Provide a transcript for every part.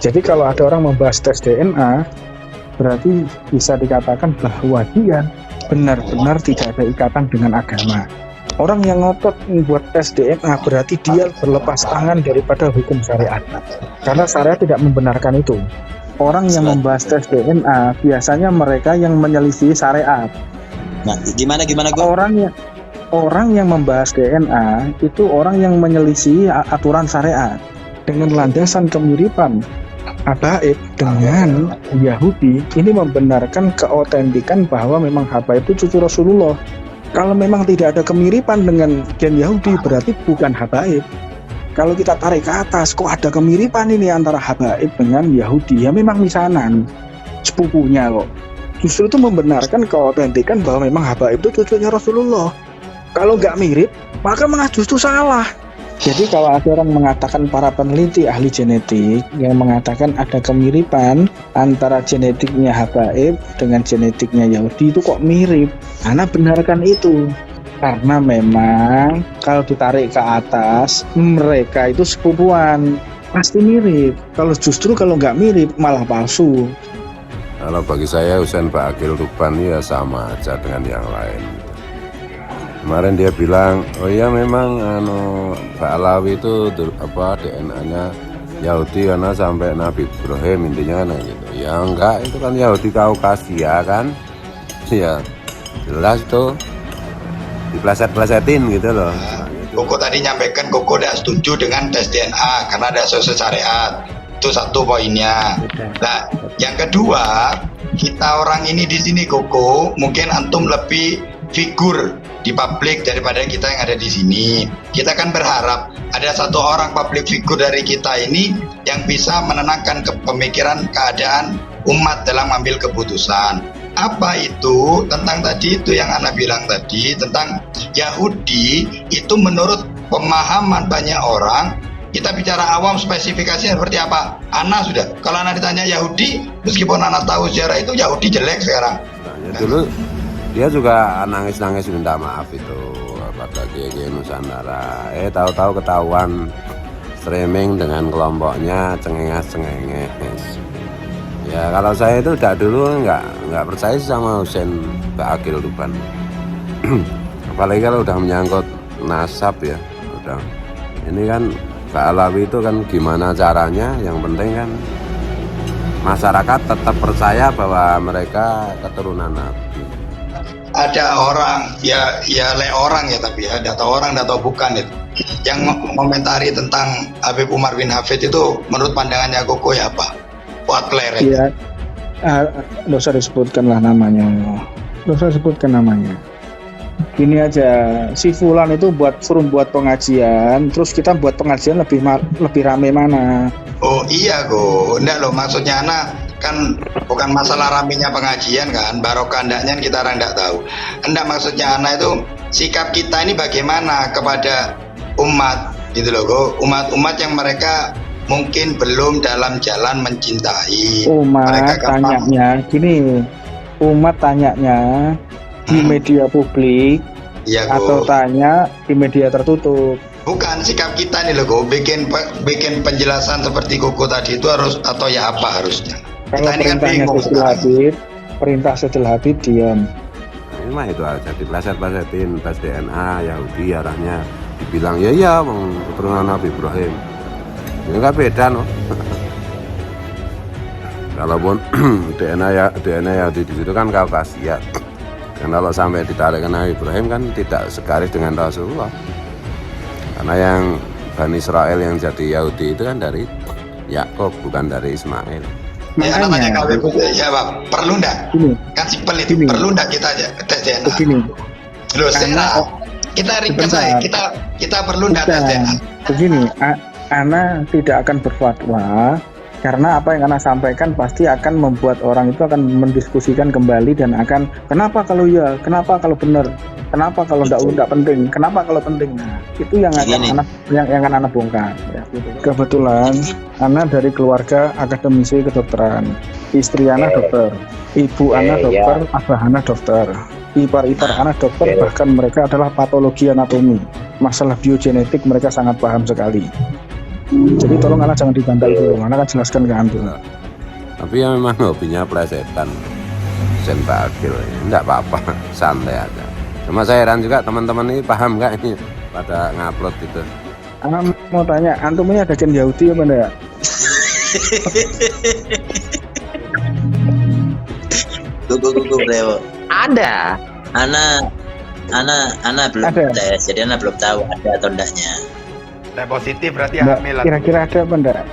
Jadi kalau ada orang membahas tes DNA, berarti bisa dikatakan bahwa dia benar-benar tidak ada ikatan dengan agama. Orang yang ngotot membuat tes DNA berarti dia berlepas tangan daripada hukum syariat. Karena syariat tidak membenarkan itu. Orang yang membahas tes DNA biasanya mereka yang menyelisih syariat. Nah, gimana gue? Orang yang membahas DNA itu orang yang menyelisih aturan syariat dengan landasan kemiripan habaib dengan Yahudi. Ini membenarkan keautentikan bahwa memang habaib itu cucu Rasulullah. Kalau memang tidak ada kemiripan dengan gen Yahudi berarti bukan habaib. Kalau kita tarik ke atas, kok ada kemiripan ini antara habaib dengan Yahudi? Ya memang misanan sepupunya kok. Justru itu membenarkan keautentikan bahwa memang habaib itu cucunya Rasulullah. Kalau nggak mirip, maka malah justru salah. Jadi kalau ada orang mengatakan, para peneliti ahli genetik yang mengatakan ada kemiripan antara genetiknya habaib dengan genetiknya Yahudi, itu kok mirip? Anda benarkan itu. Karena memang kalau ditarik ke atas, mereka itu sepupuan, pasti mirip. Kalau nggak mirip malah palsu. Kalau bagi saya Husain Baqil Ruban ya sama aja dengan yang lain. Kemarin dia bilang, oh iya memang Pak Alawi itu DNA-nya Yahudi karena sampai Nabi Ibrahim, intinya kan gitu. Ya enggak, itu kan Yahudi Kaukasia kan. Ya jelas itu dipleset-plesetin gitu loh. Koko tadi nyampaikan Koko tidak setuju dengan tes DNA karena ada sesuai syariat. Itu satu poinnya. Nah, yang kedua, kita orang ini di sini Koko, mungkin antum lebih figur di publik daripada kita yang ada di sini. Kita kan berharap ada satu orang public figure dari kita ini yang bisa menenangkan pemikiran keadaan umat dalam ambil keputusan. Apa itu? Tentang tadi itu yang Ana bilang tadi tentang Yahudi itu menurut pemahaman banyak orang, kita bicara awam spesifikasinya seperti apa? Ana sudah, kalau Ana ditanya Yahudi, meskipun Ana tahu sejarah itu Yahudi jelek sekarang. Nah, dulu dia juga nangis-nangis minta maaf itu pada Kiai Nusantara. Tahu-tahu ketahuan streaming dengan kelompoknya cengenges. Ya kalau saya itu udah dulu nggak percaya sama Husain Baqil Ruban. Apalagi kalau udah menyangkut nasab ya. Udah. Ini kan Pak Alawi itu kan gimana caranya, yang penting kan masyarakat tetap percaya bahwa mereka keturunan Nabi. Ada orang orang ya, tapi ya data orang data bukan itu yang mengomentari tentang Habib Umar bin Hafid itu menurut pandangannya Koko ya apa? Buat pleret. Iya, nggak usah disebutkan lah namanya. Nggak usah sebutkan namanya. Gini aja, si Fulan itu suruh buat pengajian, terus kita buat pengajian lebih rame mana? Oh iya Go, enggak loh, maksudnya Ana kan bukan masalah ramenya pengajian kan, barokah ndaknya kita orang enggak tahu. Enggak, maksudnya Ana itu sikap kita ini bagaimana kepada umat gitu loh Go, umat-umat yang mereka mungkin belum dalam jalan mencintai. Umat tanyanya gini, umat tanyanya di media publik ya, atau tanya di media tertutup? Bukan, sikap kita nih loh Go, bikin penjelasan seperti Koko tadi itu harus atau ya apa harusnya. Kalau perintah Sayyidil Habib diam. Ini mah itu aja dipleset-plesetin tes DNA Yahudi, arahnya dibilang ya keturunan Nabi Ibrahim. Ini nggak beda no. Kalaupun DNA Yahudi di situ kan Kaukasia. Dan kalau sampai ditarik ke Nabi Ibrahim kan tidak segaris dengan Rasulullah. Karena yang Bani Israel yang jadi Yahudi itu kan dari Yakub, bukan dari Ismail. Ya namanya KW ya Pak, perlu enggak? Kan simpel itu, perlu enggak kita aja tes DNA? Begini. Loh, kita ringkas aja, kita perlu enggak tes DNA? Begini, Ana tidak akan berfatwa karena apa yang Ana sampaikan pasti akan membuat orang itu akan mendiskusikan kembali dan akan kenapa kalau ya, kenapa kalau benar, kenapa kalau enggak penting, kenapa kalau penting. Nah, itu yang akan Ana bongkar ya. Kebetulan Ana dari keluarga akademisi kedokteran. Istri Ana dokter, ibu Ana dokter, abah Ana dokter, ipar Ana dokter, bahkan mereka adalah patologi anatomi. Masalah biogenetik mereka sangat paham sekali. Jadi tolong anak jangan dibantah itu, anak akan jelaskan ke antum. Tapi ya memang hobinya plesetan, sentakil, enggak apa-apa, santai aja. Cuma saya heran juga teman-teman ini paham nggak ini pada ngupload gitu. Anak mau tanya, antum ini ada gen Yahudi apa enggak? Gugu bro. Ada. Ana belum Ada. tes, jadi Ana belum tahu ada atau enggaknya. Nah, positif berarti Enggak, hamil. kira-kira ada apa enggak?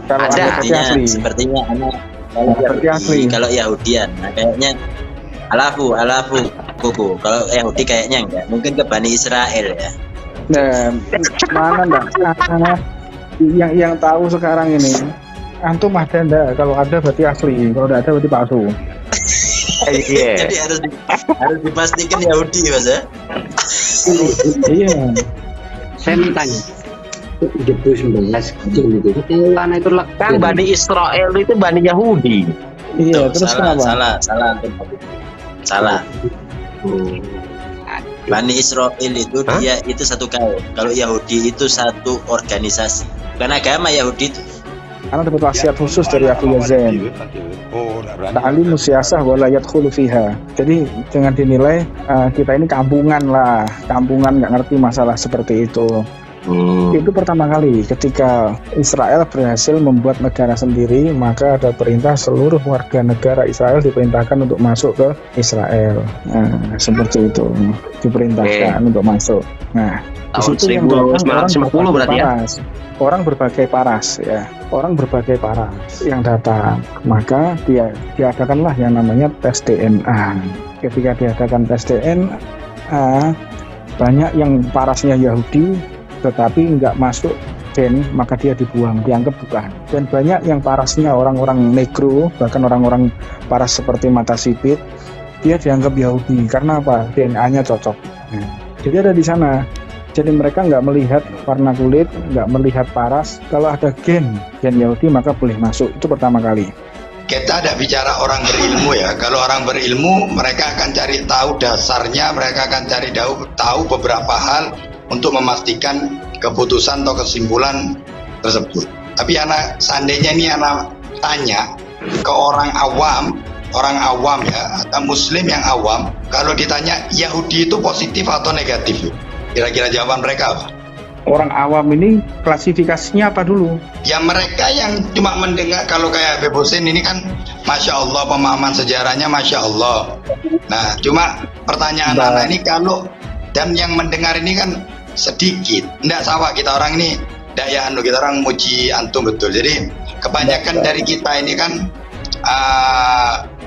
Kalau Ada. ada berarti asli. Sepertinya Ana Berarti asli. kalau Yahudian, nah kayaknya alafu Gugu. Kalau Yahudi kayaknya enggak, mungkin ke Bani Israel ya. Nah, mana enggak? Yang tahu sekarang ini, antum ada enggak? Kalau ada berarti asli, kalau enggak ada berarti palsu. Iya. Jadi harus dipastikan Yahudi Mas ya. Iya. Saya mau tanya 2019 gitu tanah itu Kan Bani Israel itu Bani Yahudi. Iya, Tuh, terus salah, kenapa? salah. Bani Israel itu dia itu satu kaum. Kalau Yahudi itu satu organisasi. Bukan agama Yahudi itu. Karena dapat wasiat khusus dari Abu Yazan. Ta'alimu siyasah wa la yadkhulu fiha. Jadi jangan dinilai kita ini kampungan lah, kampungan nggak ngerti masalah seperti itu. Itu pertama kali ketika Israel berhasil membuat negara sendiri, maka ada perintah seluruh warga negara Israel diperintahkan untuk masuk ke Israel. Nah, seperti itu diperintahkan untuk masuk. Nah, di Tahun situ yang datang 1950 berarti ya. orang berbagai paras ya, orang berbagai paras yang datang, maka dia diadakanlah yang namanya tes DNA. Ketika diadakan tes DNA, banyak yang parasnya Yahudi tetapi nggak masuk gen, maka dia dibuang, dianggap bukan. Dan banyak yang parasnya orang-orang negro, bahkan orang-orang paras seperti mata sipit, dia dianggap Yahudi karena apa? DNA-nya cocok. Nah, jadi ada di sana. Jadi mereka nggak melihat warna kulit, nggak melihat paras. Kalau ada gen Yahudi maka boleh masuk. Itu pertama kali. Kita tidak bicara orang berilmu ya. Kalau orang berilmu, mereka akan cari tahu dasarnya, mereka akan cari tahu beberapa hal untuk memastikan keputusan atau kesimpulan tersebut. Tapi seandainya ini anak tanya ke orang awam ya, atau Muslim yang awam, kalau ditanya Yahudi itu positif atau negatif, kira-kira jawaban mereka apa? Orang awam ini klasifikasinya apa dulu? Ya mereka yang cuma mendengar, kalau kayak Habib Hussein ini kan Masya Allah pemahaman sejarahnya Masya Allah. Nah cuma pertanyaan anak ini kalau, dan yang mendengar ini kan sedikit, enggak sama kita orang ini daya kita orang muji antum betul. Jadi kebanyakan dari kita ini kan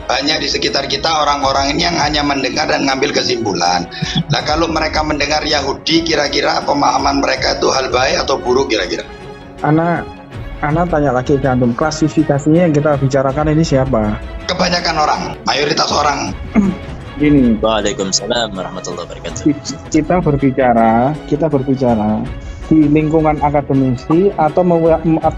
banyak di sekitar kita orang-orang ini yang hanya mendengar dan ngambil kesimpulan. Nah kalau mereka mendengar Yahudi, kira-kira pemahaman mereka itu hal baik atau buruk kira-kira? Anak tanya lagi ke antum, klasifikasinya yang kita bicarakan ini siapa? Kebanyakan orang, mayoritas orang. Gini, Waalaikumsalam warahmatullahi wabarakatuh. kita berbicara di lingkungan akademisi atau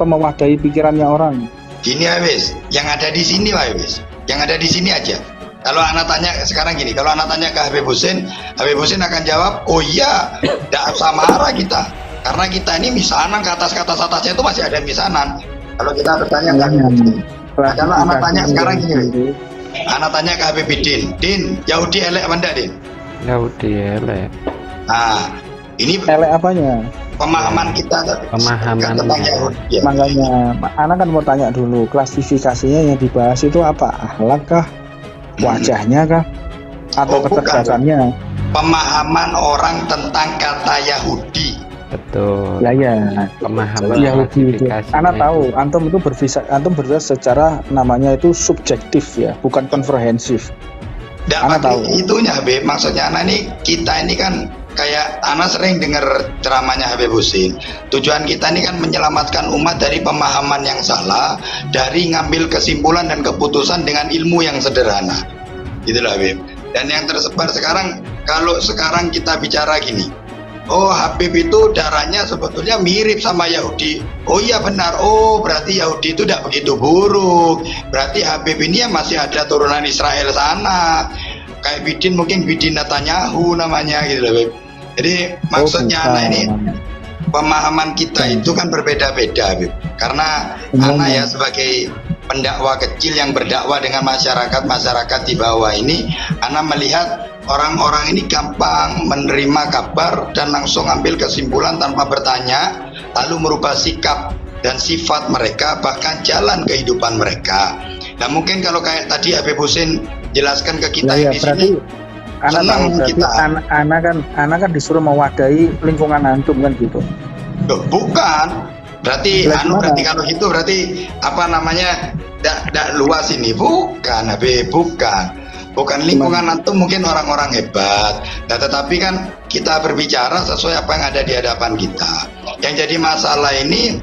mewadahi pikirannya orang. Gini Habis, yang ada di sini lah Habis, yang ada di sini aja. Kalau anak tanya sekarang gini, kalau anak tanya ke Habib Hussein akan jawab, oh iya, tidak usah marah kita, karena kita ini misanan ke atasnya itu masih ada misanan. Kalau kita bertanya ke Habib Hussein, kalau anak tanya sekarang gini, anak tanya ke Habib Din, Yahudi elek apa enggak Din? Yahudi elek. Nah, ini Elek apanya? pemahaman kita Pemahaman. tentang Yahudi. Ya. Makanya, anak kan mau tanya dulu, klasifikasinya yang dibahas itu apa? Akhlak kah? Wajahnya kah? Atau Oh, bukan. kecerdasannya? Pemahaman orang tentang kata Yahudi. Betul. Ya. Pemahaman Yahudi itu. klasifikasinya. Anak tahu, antum berbicara secara namanya itu subjektif ya, bukan komprehensif. Nggak Anak pakai tahu. itunya Habib, maksudnya anak ini, kita ini kan kayak anak sering dengar ceramahnya Habib Hussein. Tujuan kita ini kan menyelamatkan umat dari pemahaman yang salah, dari ngambil kesimpulan dan keputusan dengan ilmu yang sederhana. Itulah Habib. Dan yang tersebar sekarang, kalau sekarang kita bicara gini, oh Habib itu darahnya sebetulnya mirip sama Yahudi. Oh iya benar, oh berarti Yahudi itu tidak begitu buruk. Berarti Habib ini ya masih ada turunan Israel sana. Kayak Bidin, mungkin Bidin Netanyahu namanya gitu loh Habib. Jadi maksudnya anak ini pemahaman kita itu kan berbeda-beda, Bib. Karena Ana ya sebagai pendakwa kecil yang berdakwah dengan masyarakat di bawah ini, Ana melihat orang-orang ini gampang menerima kabar dan langsung ambil kesimpulan tanpa bertanya, lalu merubah sikap dan sifat mereka, bahkan jalan kehidupan mereka. Nah mungkin kalau kayak tadi Habib Husin jelaskan ke kita Ya, di sini, senang kita. Anak kan disuruh mewadahi lingkungan antum kan gitu. Loh, bukan. Berarti Lah, berarti gimana? kalau itu berarti apa namanya? Tidak luas ini. Bukan, Habib, bukan. Bukan lingkungan antum mungkin orang-orang hebat. Nah, tetapi kan kita berbicara sesuai apa yang ada di hadapan kita. Yang jadi masalah ini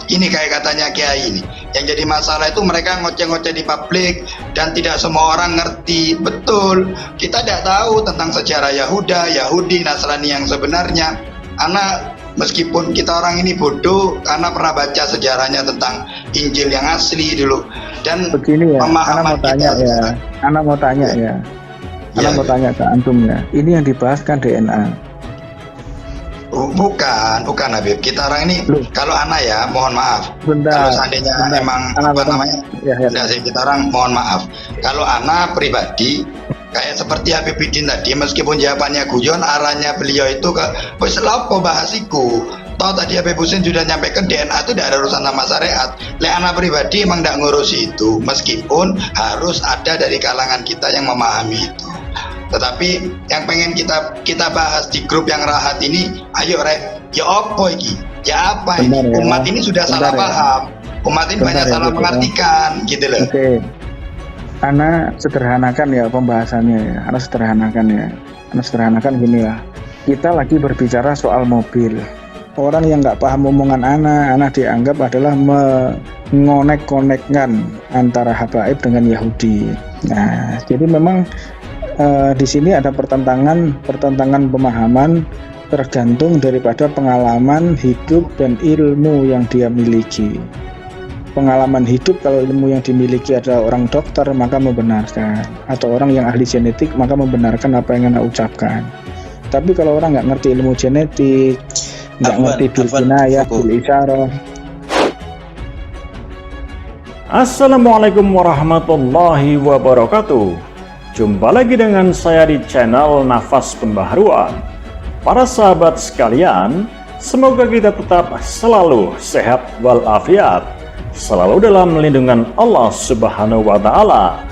ini kayak katanya Kiai ini. Yang jadi masalah itu mereka ngoceh-ngoceh di publik dan tidak semua orang ngerti. Betul. Kita tidak tahu tentang sejarah Yahudi, Nasrani yang sebenarnya. Anak meskipun kita orang ini bodoh, karena pernah baca sejarahnya tentang Injil yang asli dulu. Dan Begini ya, pemahaman Anak mau tanya ya. Anak mau tanya ke antum ya. Ini yang dibahas kan DNA. Bukan Habib. Kita orang ini kalau anak ya, mohon maaf. Kalau seandainya emang apa namanya? Kita orang mohon maaf. Kalau anak pribadi kayak seperti Habib Bidin tadi, meskipun jawabannya guyon, arahnya beliau itu ke wis lapo bahasiku. Tahu tadi Habib Husin sudah nyampaikan DNA itu tidak ada urusan sama syariat. Lek anak pribadi emang tidak ngurusi itu, meskipun harus ada dari kalangan kita yang memahami itu. Tetapi yang pengen kita bahas di grup yang rahat ini, ayo Rek, ya apa iki? Ya apa ini? Ya. Umat ini sudah salah paham. Umat ini banyak salah mengartikan, gitu loh. Oke. Ana sederhanakan ya pembahasannya ya. Ana sederhanakan gini ya. Kita lagi berbicara soal mobil. Orang yang nggak paham omongan Ana dianggap adalah mengonek-konekkan antara habaib dengan Yahudi. Nah, jadi memang di sini ada pertentangan pemahaman tergantung daripada pengalaman hidup dan ilmu yang dia miliki. Pengalaman hidup, kalau ilmu yang dimiliki adalah orang dokter maka membenarkan, atau orang yang ahli genetik maka membenarkan apa yang Anda ucapkan. Tapi kalau orang nggak ngerti ilmu genetik, nggak ngerti bil kinayah, bil isyarah. Assalamualaikum warahmatullahi wabarakatuh. Jumpa lagi dengan saya di channel Nafas Pembaharuan. Para sahabat sekalian, semoga kita tetap selalu sehat walafiat, selalu dalam lindungan Allah Subhanahu wa Ta'ala.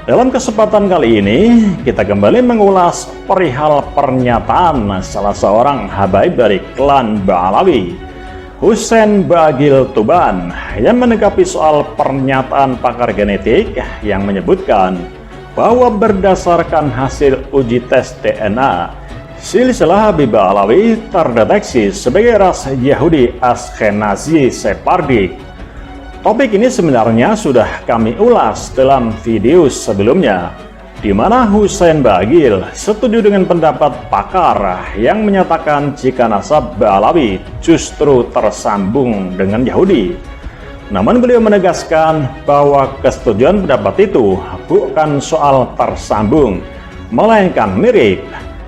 Dalam kesempatan kali ini, kita kembali mengulas perihal pernyataan salah seorang habaib dari klan Ba'alawi, Husain Bagil Tuban, yang menanggapi soal pernyataan pakar genetik yang menyebutkan bahwa berdasarkan hasil uji tes DNA, silsilah Habib Ba'alawi terdeteksi sebagai ras Yahudi Ashkenazi Sephardic. Topik ini sebenarnya sudah kami ulas dalam video sebelumnya, di mana Husain Bagil setuju dengan pendapat pakar yang menyatakan jika nasab Ba'alawi justru tersambung dengan Yahudi. Namun beliau menegaskan bahwa kesetujuan pendapat itu bukan soal tersambung, melainkan mirip.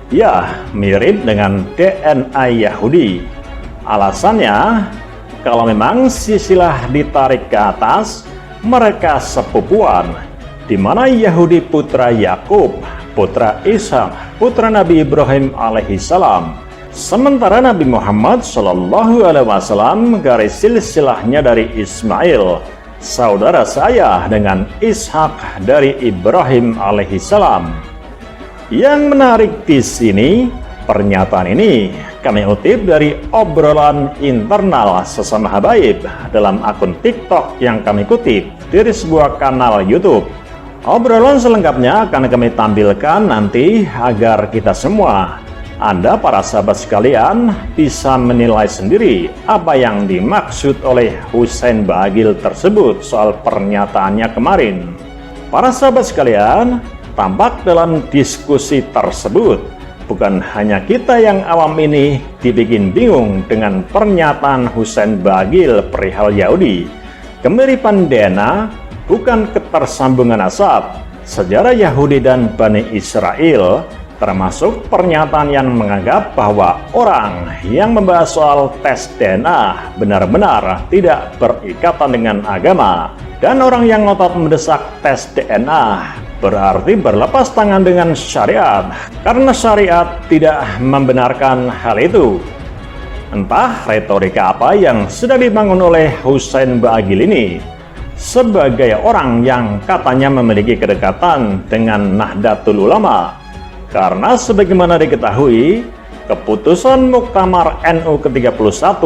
Ya, mirip dengan DNA Yahudi. Alasannya, kalau memang silsilah ditarik ke atas, mereka sepupuan, di mana Yahudi putra Yakub, putra Ishak, putra Nabi Ibrahim alaihissalam. Sementara Nabi Muhammad SAW garis silsilahnya dari Ismail, saudara saya dengan Ishak dari Ibrahim alaihissalam. Yang menarik di sini, pernyataan ini kami utip dari obrolan internal sesama habaib dalam akun TikTok yang kami kutip dari sebuah kanal YouTube. Obrolan selengkapnya akan kami tampilkan nanti agar kita semua, Anda para sahabat sekalian, bisa menilai sendiri apa yang dimaksud oleh Husain Bagil tersebut soal pernyataannya kemarin. Para sahabat sekalian, tampak dalam diskusi tersebut, bukan hanya kita yang awam ini dibikin bingung dengan pernyataan Husain Bagil perihal Yahudi. Kemiripan DNA bukan ketersambungan nasab. Sejarah Yahudi dan Bani Israel termasuk pernyataan yang menganggap bahwa orang yang membahas soal tes DNA benar-benar tidak berikatan dengan agama, dan orang yang ngotot mendesak tes DNA berarti berlepas tangan dengan syariat, karena syariat tidak membenarkan hal itu. Entah retorika apa yang sedang dibangun oleh Husain Baagil ini sebagai orang yang katanya memiliki kedekatan dengan Nahdlatul Ulama, karena sebagaimana diketahui, keputusan Muktamar NU ke-31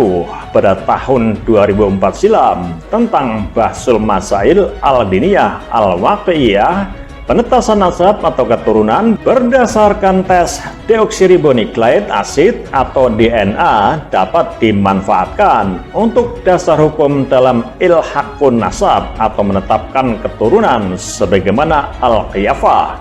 pada tahun 2004 silam tentang Bahsul Masail Al-Diniyah Al-Waqi'iyah, penetasan nasab atau keturunan berdasarkan tes deoksiribonukleik asid atau DNA dapat dimanfaatkan untuk dasar hukum dalam ilhaqun nasab atau menetapkan keturunan sebagaimana al-qiyafah.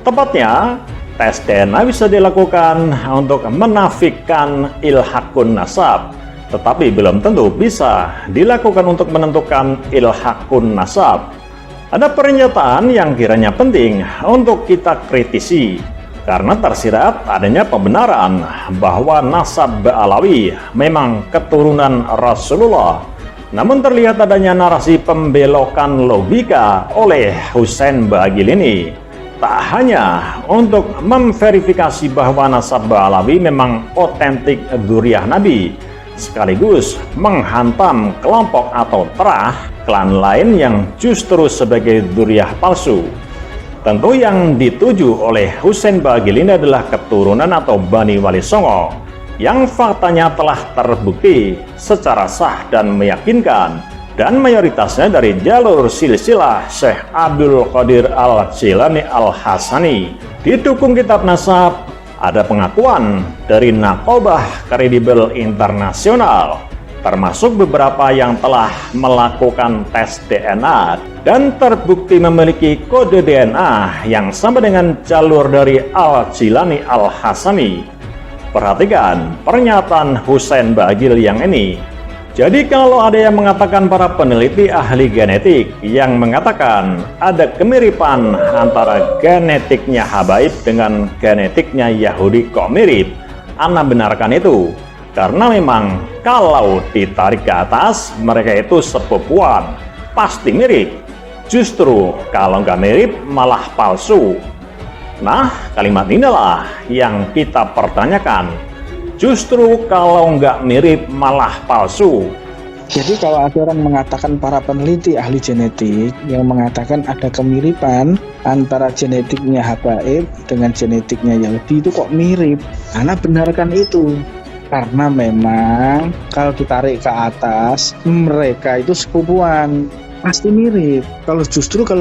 Tepatnya, tes DNA bisa dilakukan untuk menafikan ilhaqun nasab, tetapi belum tentu bisa dilakukan untuk menentukan ilhaqun nasab. Ada pernyataan yang kiranya penting untuk kita kritisi, karena tersirat adanya pembenaran bahwa nasab Ba'alawi memang keturunan Rasulullah. Namun terlihat adanya narasi pembelokan logika oleh Husain Baagil ini, tak hanya untuk memverifikasi bahwa nasab Ba'alawi memang otentik dzurriyyah Nabi, sekaligus menghantam kelompok atau terah klan lain yang justru sebagai dzurriyyah palsu. Tentu yang dituju oleh Husain Baagil ini adalah keturunan atau Bani Wali Songo yang faktanya telah terbukti secara sah dan meyakinkan, dan mayoritasnya dari jalur silsilah Syekh Abdul Qadir Al-Jilani Al-Hasani. Didukung kitab nasab, ada pengakuan dari nakobah kredibel internasional, termasuk beberapa yang telah melakukan tes DNA dan terbukti memiliki kode DNA yang sama dengan jalur dari Al-Jilani Al-Hasani. Perhatikan pernyataan Husain Baagil yang ini. Jadi kalau ada yang mengatakan para peneliti ahli genetik yang mengatakan ada kemiripan antara genetiknya Habaib dengan genetiknya Yahudi kok mirip, Ana benarkan itu. Karena memang kalau ditarik ke atas, mereka itu sepupuan, pasti mirip. Justru kalau nggak mirip malah palsu. Nah, kalimat inilah yang kita pertanyakan. Justru kalau nggak mirip malah palsu. Jadi kalau ada orang mengatakan para peneliti ahli genetik yang mengatakan ada kemiripan antara genetiknya Habaib dengan genetiknya Yahudi itu kok mirip, Ana benarkan itu. Karena memang kalau ditarik ke atas, mereka itu sepupuan, pasti mirip. Kalau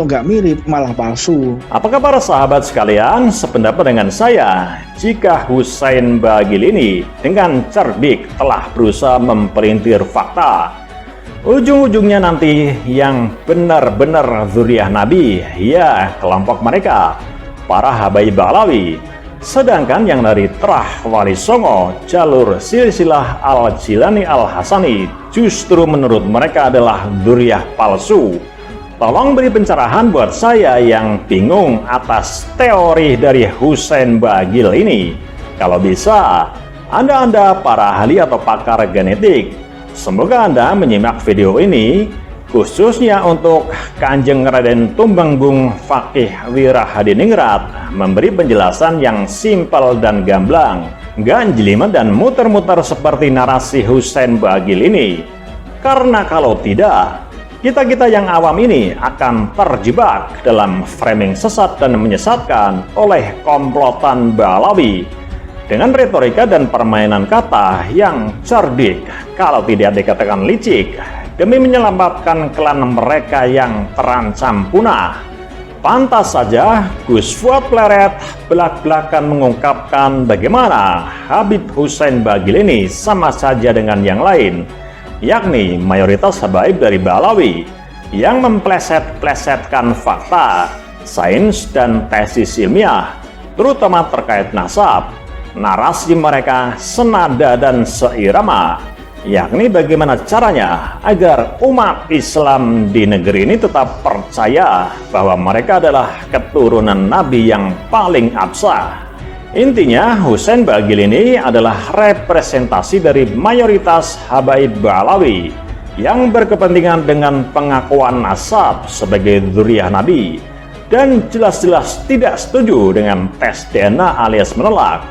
nggak mirip malah palsu. Apakah para sahabat sekalian sependapat dengan saya jika Husain Baagil ini dengan cerdik telah berusaha mempelintir fakta? Ujung-ujungnya nanti yang benar-benar dzurriyyah Nabi, ya kelompok mereka, para Habaib Ba'alawi. Sedangkan yang dari terah Wali Songo, jalur silsilah Al-Jilani Al-Hasani, justru menurut mereka adalah dzurriyyah palsu. Tolong beri pencerahan buat saya yang bingung atas teori dari Husain Baagil ini. Kalau bisa, Anda para ahli atau pakar genetik, semoga Anda menyimak video ini, khususnya untuk Kanjeng Raden Tumenggung Fakih Wirahadiningrat, memberi penjelasan yang simpel dan gamblang, nggak jelimet dan muter-muter seperti narasi Husain Baagil ini. Karena kalau tidak, kita yang awam ini akan terjebak dalam framing sesat dan menyesatkan oleh komplotan Ba'alawi dengan retorika dan permainan kata yang cerdik, kalau tidak dikatakan licik, demi menyelamatkan klan mereka yang terancam punah. Pantas saja Gus Fuad Pleret belak-belakan mengungkapkan bagaimana Habib Husain Baagil ini sama saja dengan yang lain, yakni mayoritas habaib dari Ba'alawi yang mempleset-plesetkan fakta, sains, dan tesis ilmiah, terutama terkait nasab. Narasi mereka senada dan seirama, yakni bagaimana caranya agar umat Islam di negeri ini tetap percaya bahwa mereka adalah keturunan Nabi yang paling absah. Intinya, Husain Bagil ini adalah representasi dari mayoritas habaib Ba'alawi yang berkepentingan dengan pengakuan nasab sebagai dzurriyyah Nabi dan jelas-jelas tidak setuju dengan tes DNA alias menolak,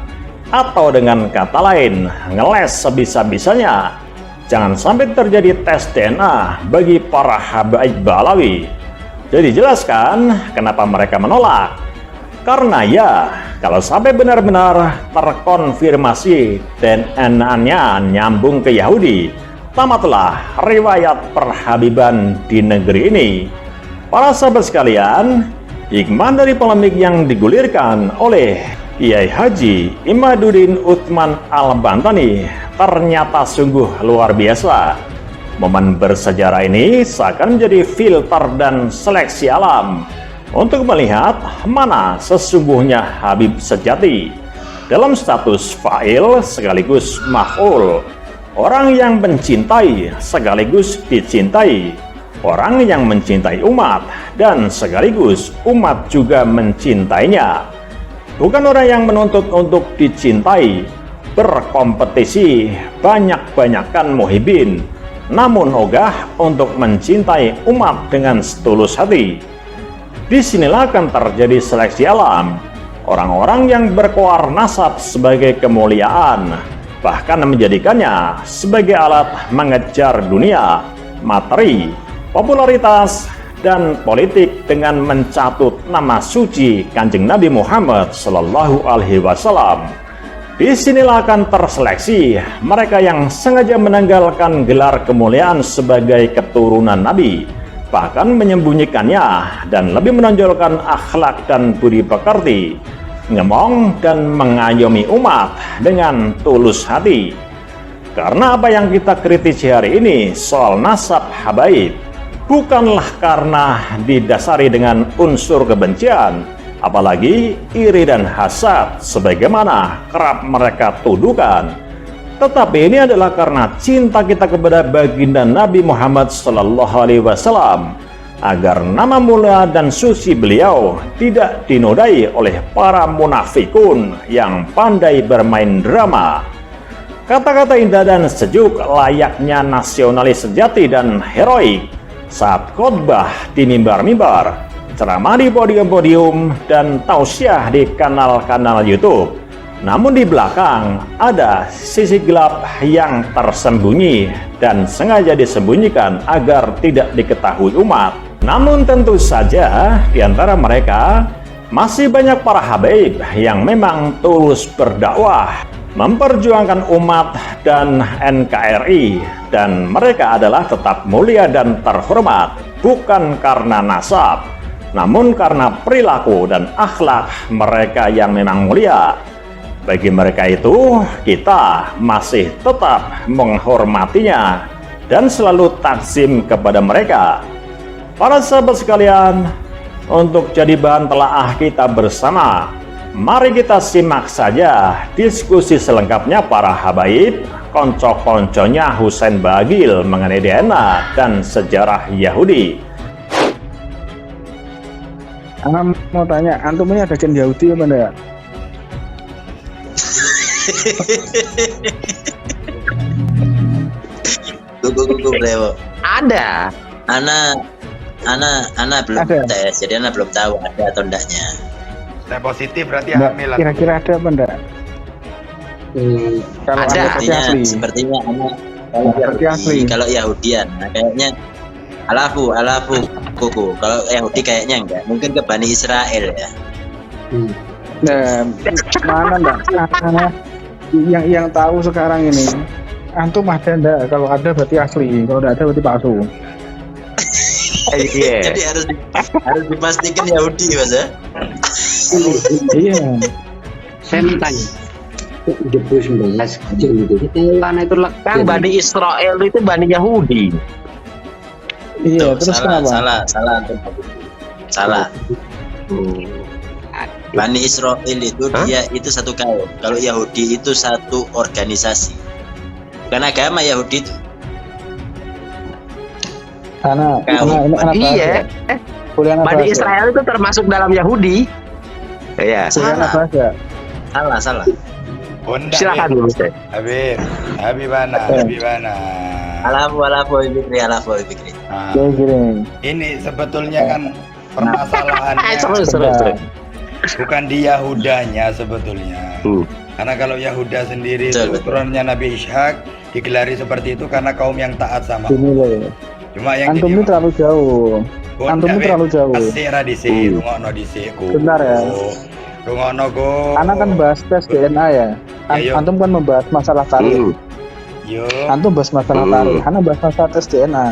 atau dengan kata lain, ngeles sebisa-bisanya. Jangan sampai terjadi tes DNA bagi para habaib Ba'alawi. Jadi jelaskan kenapa mereka menolak. Karena ya, kalau sampai benar-benar terkonfirmasi DNA-nya nyambung ke Yahudi, tamatlah riwayat perhabiban di negeri ini. Para sahabat sekalian, hikmah dari polemik yang digulirkan oleh Kiai Haji Imaduddin Utsman Al-Bantani ternyata sungguh luar biasa. Momen bersejarah ini seakan menjadi filter dan seleksi alam untuk melihat mana sesungguhnya Habib sejati dalam status fa'il sekaligus maf'ul, orang yang mencintai sekaligus dicintai, orang yang mencintai umat dan sekaligus umat juga mencintainya, bukan orang yang menuntut untuk dicintai, berkompetisi banyak-banyakan muhibin, namun ogah untuk mencintai umat dengan setulus hati. Disinilah akan terjadi seleksi alam. Orang-orang yang berkoar nasab sebagai kemuliaan, bahkan menjadikannya sebagai alat mengejar dunia, materi, popularitas, dan politik dengan mencatut nama suci Kanjeng Nabi Muhammad Sallallahu Alaihi Wasallam. Disinilah akan terseleksi mereka yang sengaja menanggalkan gelar kemuliaan sebagai keturunan Nabi, bahkan menyembunyikannya dan lebih menonjolkan akhlak dan budi pekerti, ngemong dan mengayomi umat dengan tulus hati. Karena apa yang kita kritisi hari ini soal nasab habaib bukanlah karena didasari dengan unsur kebencian, apalagi iri dan hasad sebagaimana kerap mereka tuduhkan. Tetapi ini adalah karena cinta kita kepada baginda Nabi Muhammad SAW, agar nama mulia dan suci beliau tidak dinodai oleh para munafikun yang pandai bermain drama. Kata-kata indah dan sejuk layaknya nasionalis sejati dan heroik saat khotbah di mimbar-mimbar, ceramah di podium-podium, dan tausiah di kanal-kanal YouTube. Namun di belakang ada sisi gelap yang tersembunyi dan sengaja disembunyikan agar tidak diketahui umat. Namun tentu saja di antara mereka masih banyak para habaib yang memang tulus berdakwah, memperjuangkan umat dan NKRI, dan mereka adalah tetap mulia dan terhormat bukan karena nasab, namun karena perilaku dan akhlak mereka yang memang mulia. Bagi mereka itu, kita masih tetap menghormatinya dan selalu takzim kepada mereka. Para sahabat sekalian, untuk jadi bahan telaah kita bersama, mari kita simak saja diskusi selengkapnya para habaib, konco-konconya Husain Bagil mengenai DNA dan sejarah Yahudi. Ana mau tanya, antum ini ada gen Yahudi apa enggak? Kuku Brewo. Ada. Ana belum Ada. tes, jadi Ana belum tahu ada atau enggaknya. Saya positif berarti Enggak, hamil lah. kira-kira ada apa enggak? Kalau Ada. Anda versi asli. Sepertinya Ana Versi asli. kalau Yahudian, nah, kayaknya alafu kuku. Kalau Yahudi kayaknya enggak, mungkin ke Bani Israel ya. Nah, mana enggak? Nah, yang tahu sekarang ini, antum ada enggak? Kalau ada berarti asli, kalau enggak ada berarti palsu. Iya. Jadi harus dipastikan Yahudi, Mas ya. Iya. Saya mau tanya, 2019 kecil gitu, Thailand itu Kan Bani Israel itu Bani Yahudi. Iya, Tuh, terus kenapa? Salah. Bani Israel itu dia itu satu kaum. Kalau Yahudi itu satu organisasi. Bukan agama Yahudi itu. Karena ini anak Iya. Kuliah anak Bani bahasa. Israel itu termasuk dalam Yahudi. Iya. Kuliah anak bahasa. Salah. Oh, enggak, Silakan Habib. Ustaz. Habibana. Alafu Fikri. Nah, Jadi gini, ini sebetulnya kan permasalahannya Seru. bukan di Yahudanya sebetulnya. Karena kalau Yahuda sendiri Betul, itu betul. keturunannya Nabi Ishak digelari seperti itu karena kaum yang taat sama gini loh. Cuma yang Antum ini terlalu jauh. Antum ini terlalu jauh. Asira dhisik, rungokno dhisik ku. Bentar ya. Rungokno go. Anak kan bahas tes DNA ya. Ya, yuk. Antum kan membahas masalah tarikh. Yo. Antum bahas masalah tarikh. Anak bahas masalah tes DNA.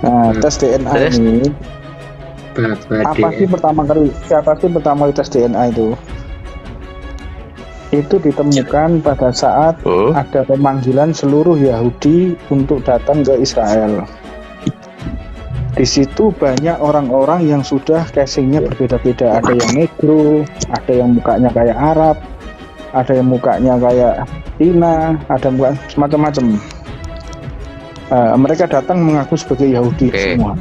Nah, tes DNA Terus? ini Bapak siapa sih pertama kali tes DNA itu? Itu ditemukan pada saat ada pemanggilan seluruh Yahudi untuk datang ke Israel. Di situ banyak orang-orang yang sudah casingnya berbeda-beda. Ada yang negro, ada yang mukanya kayak Arab, ada yang mukanya kayak Cina, ada muka semacam-macam. Mereka datang mengaku sebagai Yahudi semua.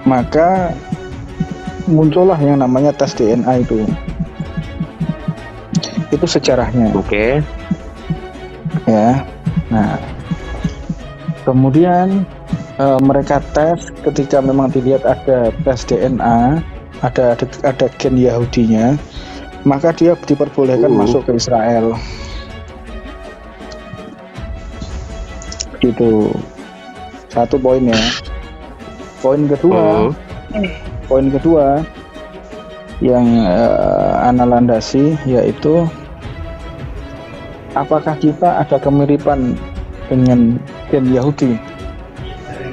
Maka muncullah yang namanya tes DNA itu. Itu sejarahnya. Oke. Ya. Nah, kemudian mereka tes ketika memang dilihat ada tes DNA, ada gen Yahudinya, maka dia diperbolehkan masuk ke Israel. Gitu. Satu poin ya. Poin kedua yang ana landasi yaitu apakah kita ada kemiripan dengan gen Yahudi?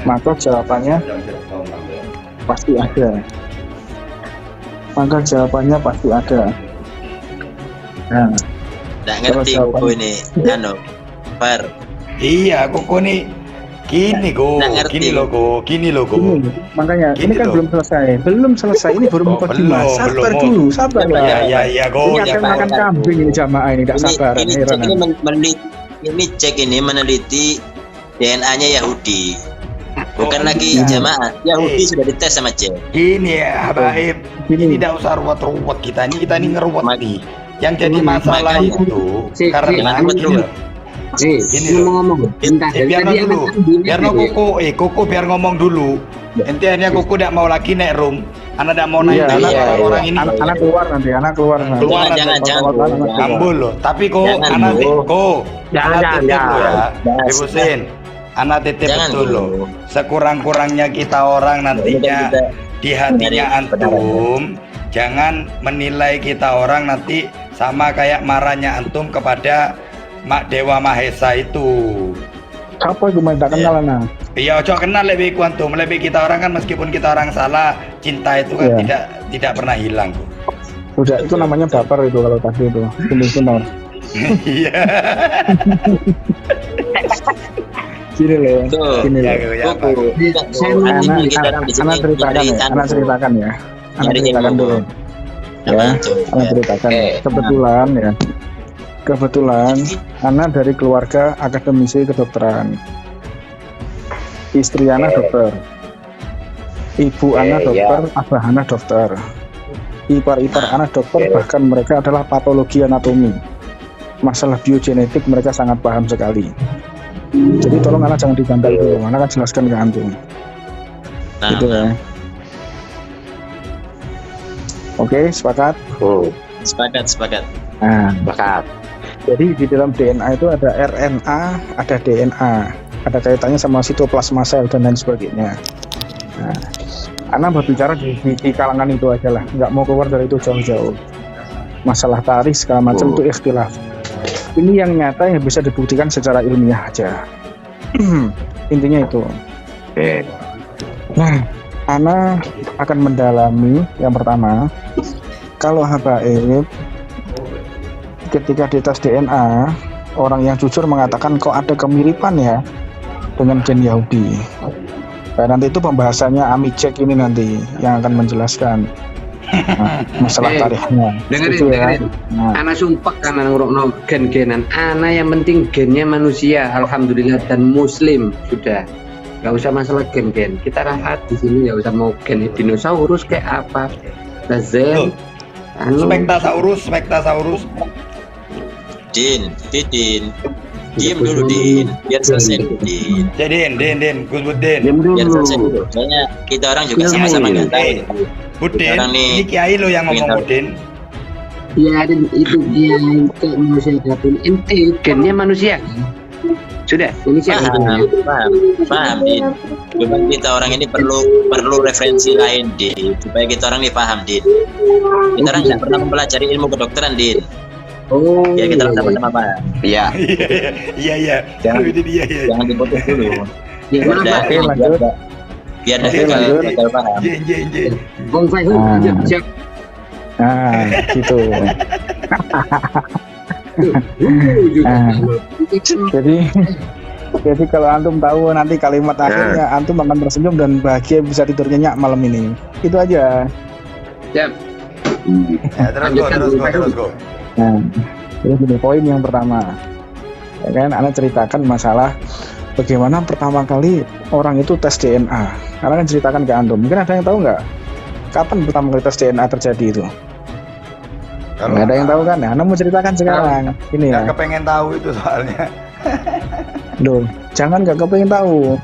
Maka jawabannya pasti ada. Nah, Nggak ngerti Terus koko ini. Far. Iya, koko nih. Gini Nggak ngerti. gini loh go. ini makanya Gini ini kan loh. belum selesai. Ini baru mukadimah. Sabar dulu, sabar lah. Ya go. Ini akan makan kambing ini jamaah ini, tidak sabar. Ini cek ini meneliti DNA-nya Yahudi. Bukan lagi Nah. jamaah. Yahudi sudah dites sama cek. Gini ya, Habaib. Gini. Ini tidak usah ruwet-ruwet kita ini ngeruwet nih. Yang jadi masalah Makanya. itu karena Jangan ruwet-ruwet. Gini loh. ngomong bentar Biar tadi dulu. Biar koko biar ngomong dulu. Intinya koko tidak mau lagi naik room. Anak tidak mau naik Iya, orang ini. Anak keluar nanti. Keluar Jangan. Ambul loh. Tapi kok Jangan, anak Bu. Jangan. titip lo ya. Jangan. Ibu Sin. Anak titip Jangan, betul Bu. loh. Sekurang-kurangnya kita orang nantinya di hatinya antum jangan menilai kita orang nanti sama kayak marahnya antum kepada Mak Dewa Mahesa itu. Apa itu main tak kenal nah? Iya, ojo kenal lebih kuantum, lebih kita orang kan meskipun kita orang salah, cinta itu kan Iya. tidak pernah hilang. Udah itu namanya baper itu kalau tadi itu. Benar. Iya. Gini loh. Tuh. Gini loh. Koko. Anak ceritakan ya. Anak ceritakan dulu. Ya, anak ceritakan. Kebetulan anak dari keluarga akademisi kedokteran. Istri anak dokter. Ibu anak dokter, abah anak dokter. Ipar-ipar anak dokter, bahkan mereka adalah patologi anatomi. Masalah biogenetik mereka sangat paham sekali. Jadi tolong anak jangan dibantah dulu, anak akan jelaskan ke antum. Gitu ya. Oke, sepakat? Sepakat. Nah, Bakat. jadi di dalam DNA itu ada RNA, ada DNA, ada kaitannya sama sitoplasma sel dan lain sebagainya. Nah, anak berbicara di kalangan itu aja lah, nggak mau keluar dari itu jauh-jauh. Masalah tarikh segala macam itu ikhtilaf. Ini yang nyata yang bisa dibuktikan secara ilmiah aja. Intinya itu. Nah, Ana akan mendalami yang pertama, kalau habaib ketika dites DNA, orang yang jujur mengatakan kok ada kemiripan ya dengan gen Yahudi. Nah, nanti itu pembahasannya Amicek ini nanti yang akan menjelaskan masalah tarikhnya. dengerin Nah, anak sumpah karena ngurukno gen-genan anak yang penting gennya manusia alhamdulillah dan muslim sudah nggak usah masalah gen-gen kita rahat di sini, nggak usah mau gen dinosaurus kayak apa Tazel. Anu. Spektasaurus. Din, diam dulu Din, biar selesai dulu Din. Din, Gus Budin. Diam Biar selesai dulu. dulu. Soalnya kita orang juga Ilmu sama-sama ini. nggak tahu. Budin, Orang nih, ini Kiai lo yang ngomong pengen tahu. Budin. Ya, dan itu dia untuk manusia gabun. Ente gennya manusia. Sudah, ini siapa? Paham Din. Cuma kita orang ini perlu referensi lain Din, supaya kita orang ini paham Din. Kita orang tidak pernah mempelajari ilmu kedokteran Din. Oh, Ya kita orang sama-sama paham. Iya. Iya. Jangan Iya. jangan dipotong dulu. ya, Biar maaf, dah- Pak. lanjut. biar Oke, gagal lanjut. gagal paham. J. Bang Faihul, Ah. siap. Nah, gitu. Juga. Ah. Jadi kalau antum tahu nanti kalimat akhirnya antum akan tersenyum dan bahagia bisa tidur nyenyak malam ini. Itu aja. Siap. Ya, terus go. Nah, jadi gini, poin yang pertama, ya kan, Anda ceritakan masalah bagaimana pertama kali orang itu tes DNA. Anda kan ceritakan ke antum. Mungkin ada yang tahu nggak? Kapan pertama kali tes DNA terjadi itu? Nggak ada yang tahu kan? Nah, Anda mau ceritakan sekarang. Ini ya. Nggak kepengen tahu itu soalnya. Loh, jangan nggak kepengen tahu.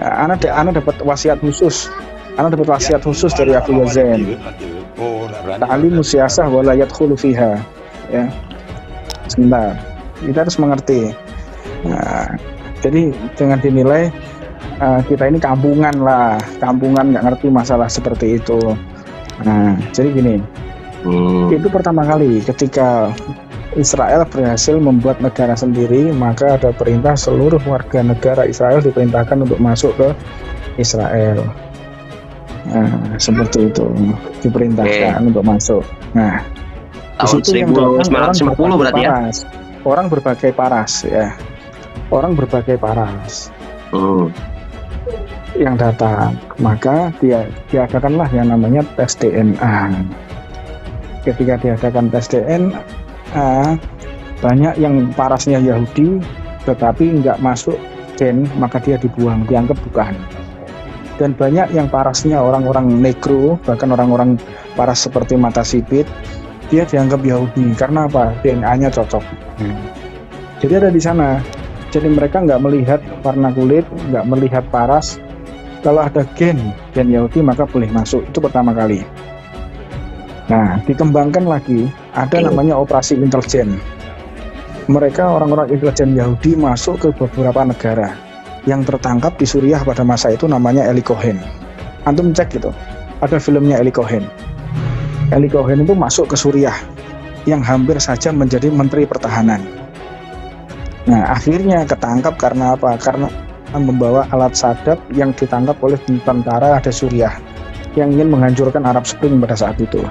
Nah, Anda dapat wasiat khusus. Anda dapat wasiat khusus dari Abu Yazin. Ta'alimu siyasah wa la yadkhulu fiha. Ya. Sebentar. Kita harus mengerti. Nah, jadi jangan dinilai kita ini kampungan nggak ngerti masalah seperti itu. Nah, jadi gini. Itu pertama kali ketika Israel berhasil membuat negara sendiri, maka ada perintah seluruh warga negara Israel diperintahkan untuk masuk ke Israel. Nah, seperti itu diperintahkan untuk masuk. Nah, di Tahun situ yang datang 1950 berarti ya. Orang berbagai paras ya. Orang berbagai paras yang datang, maka diadakanlah yang namanya tes DNA. Ketika diadakan tes DNA, banyak yang parasnya Yahudi tetapi nggak masuk gen, maka dia dibuang, dianggap bukan. Dan banyak yang parasnya orang-orang negro, bahkan orang-orang paras seperti mata sipit, dia dianggap Yahudi. Karena apa? DNA-nya cocok. Jadi ada di sana. Jadi mereka nggak melihat warna kulit, nggak melihat paras. Kalau ada gen Yahudi maka boleh masuk. Itu pertama kali. Nah, dikembangkan lagi, ada namanya operasi intelijen. Mereka orang-orang intelijen Yahudi masuk ke beberapa negara. Yang tertangkap di Suriah pada masa itu namanya Eli Cohen. Antum cek gitu, ada filmnya Eli Cohen. Eli Cohen itu masuk ke Suriah, yang hampir saja menjadi Menteri Pertahanan. Nah, akhirnya ketangkap karena apa? Karena membawa alat sadap yang ditangkap oleh tentara ada Suriah yang ingin menghancurkan Arab Spring pada saat itu.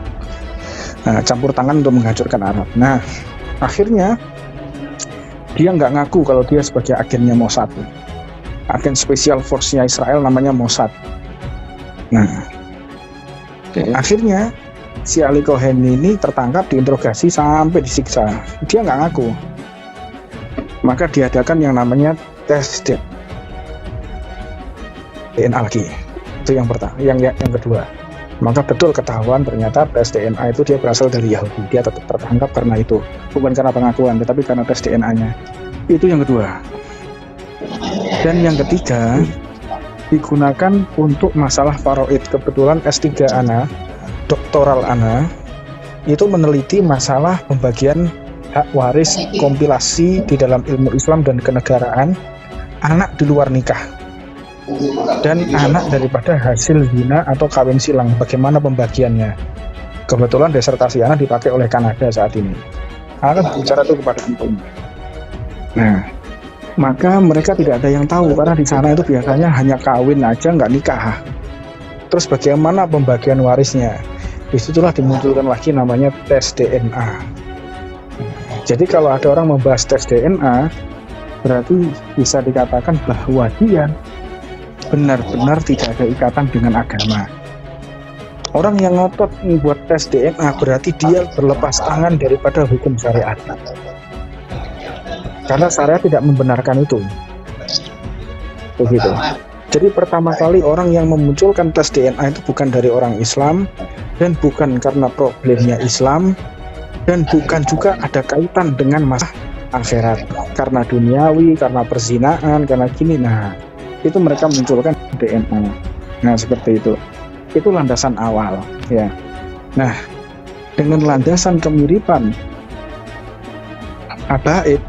Nah, campur tangan untuk menghancurkan Arab. Nah, akhirnya dia nggak ngaku kalau dia sebagai agennya Mossad, agen Special Force-nya Israel namanya Mossad. Nah, akhirnya si Ali Cohen ini tertangkap, diinterogasi sampai disiksa. Dia nggak ngaku. Maka diadakan yang namanya tes DNA lagi. Itu yang pertama, yang kedua. Maka betul ketahuan ternyata tes DNA itu dia berasal dari Yahudi. Dia tetap tertangkap karena itu, bukan karena pengakuan, tetapi karena tes DNA-nya. Itu yang kedua. Dan yang ketiga digunakan untuk masalah faraid. Kebetulan S3 Ana, doktoral Ana, itu meneliti masalah pembagian hak waris kompilasi di dalam ilmu Islam dan kenegaraan anak di luar nikah dan anak daripada hasil zina atau kawin silang, bagaimana pembagiannya. Kebetulan disertasi Ana dipakai oleh Kanada saat ini. Ana kan bicara itu kepada antum. Nah, maka mereka tidak ada yang tahu karena di sana itu biasanya hanya kawin aja, nggak nikah. Terus bagaimana pembagian warisnya? Disitulah dimunculkan lagi namanya tes DNA. Jadi kalau ada orang membahas tes DNA, berarti bisa dikatakan bahwa dia benar-benar tidak ada ikatan dengan agama. Orang yang ngotot membuat tes DNA berarti dia berlepas tangan daripada hukum syariat. Karena syariat tidak membenarkan itu. Begitu. Jadi pertama kali orang yang memunculkan tes DNA itu bukan dari orang Islam, dan bukan karena problemnya Islam, dan bukan juga ada kaitan dengan masalah akhirat, karena duniawi, karena perzinaan, karena gini. Nah, itu mereka munculkan DNA. Nah, seperti itu. Itu landasan awal, ya. Nah, dengan landasan kemiripan habaib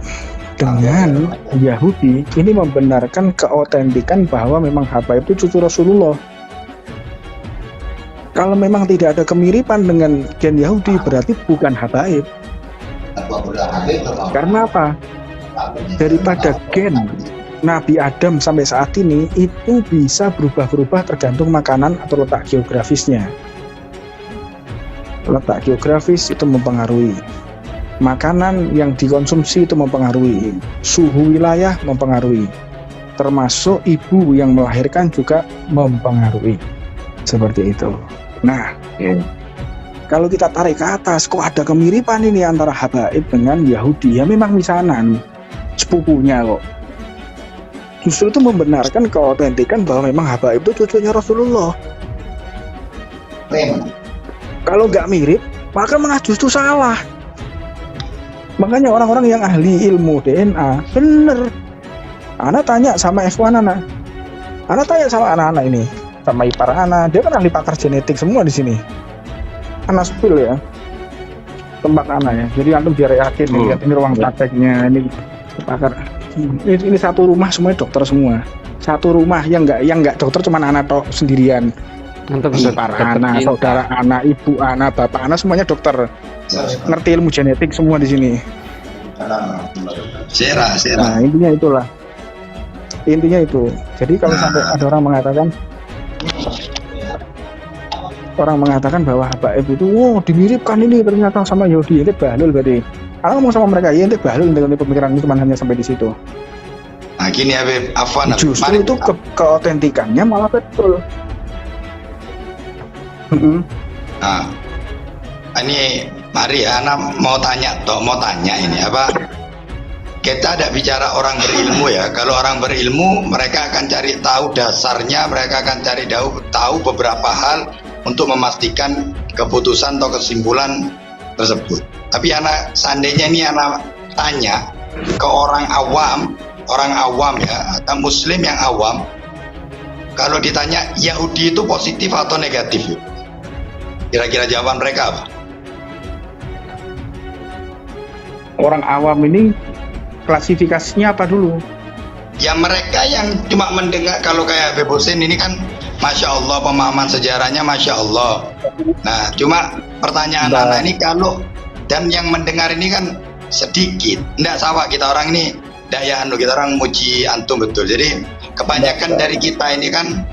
dengan Yahudi, ini membenarkan keautentikan bahwa memang habaib itu cucu Rasulullah. Kalau memang tidak ada kemiripan dengan gen Yahudi, berarti bukan habaib. Karena apa? Daripada gen Nabi Adam sampai saat ini itu bisa berubah-berubah tergantung makanan atau letak geografisnya. Letak geografis itu mempengaruhi. Makanan yang dikonsumsi itu mempengaruhi. Suhu wilayah mempengaruhi. Termasuk ibu yang melahirkan juga mempengaruhi. Seperti itu. Nah, kalau kita tarik ke atas, kok ada kemiripan ini antara habaib dengan Yahudi? Ya memang misanan, sepupunya kok. Justru itu membenarkan keautentikan bahwa memang habaib itu cucunya Rasulullah. Kalau nggak mirip, maka malah justru salah. Makanya orang-orang yang ahli ilmu DNA, bener. Ana tanya sama F1 Ana. Ana tanya sama anak-anak ini, sama ipar Ana, dia kan ahli pakar genetik semua di sini. Ana spill ya, tempat Ana ya. Jadi antum biar yakin, lihat ini ruang prakteknya, ini pakar. Ini satu rumah semuanya dokter semua. Satu rumah yang nggak dokter cuma Ana tok sendirian. Ipar Ana, saudara Ana, ibu Ana, bapak Ana semuanya dokter. Ngerti ilmu genetik semua di sini. Sera. Nah, intinya itulah. Intinya itu. Jadi kalau sampai ada orang mengatakan bahwa habaib itu, dimiripkan ini ternyata sama Yahudi, itu bahlul berarti. Aku ngomong sama mereka, ya itu bahlul, inti pemikiran itu cuma hanya sampai di situ. Nah, gini Habib, Afwan. Justru itu keautentikannya malah betul. Nah, ini mari ya, Ana mau tanya ini apa? Kita tidak bicara orang berilmu ya. Kalau orang berilmu, mereka akan cari tahu dasarnya, mereka akan cari tahu beberapa hal untuk memastikan keputusan atau kesimpulan tersebut. Tapi seandainya ini Ana tanya ke orang awam ya, atau Muslim yang awam, kalau ditanya Yahudi itu positif atau negatif, kira-kira jawaban mereka apa? Orang awam ini klasifikasinya apa dulu? Ya mereka yang cuma mendengar, kalau kayak Habib Hussein ini kan Masya Allah pemahaman sejarahnya Masya Allah. Nah cuma pertanyaan anak ini kalau, dan yang mendengar ini kan sedikit, enggak sama kita orang ini daya kita orang muji antum betul. Jadi kebanyakan dari kita ini kan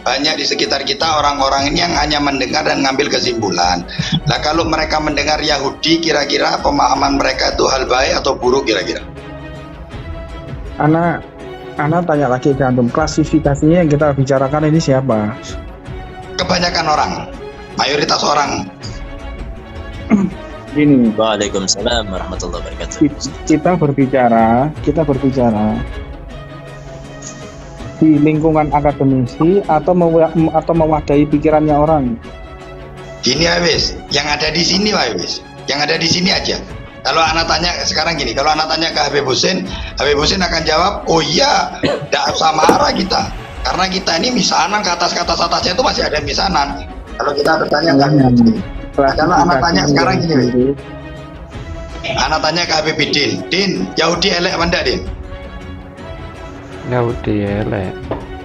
banyak di sekitar kita orang-orang ini yang hanya mendengar dan ngambil kesimpulan. Nah kalau mereka mendengar Yahudi, kira-kira pemahaman mereka itu hal baik atau buruk kira-kira? Ana tanya lagi ke antum, klasifikasinya yang kita bicarakan ini siapa? Kebanyakan orang, mayoritas orang. Gini, Waalaikumsalam warahmatullahi wabarakatuh. kita berbicara di lingkungan akademisi atau mewadahi pikirannya orang. Gini Habis, yang ada di sini Habis, yang ada di sini aja. Kalau anak tanya sekarang gini, kalau anak tanya ke Habib Hussein akan jawab, oh iya, tidak usah marah kita, karena kita ini misanan, ke atas atasnya itu masih ada misanan. Kalau kita bertanya kalau anak tanya sekarang gini, anak tanya ke Habib Din, Yahudi elek mana Din? Yahudi elek.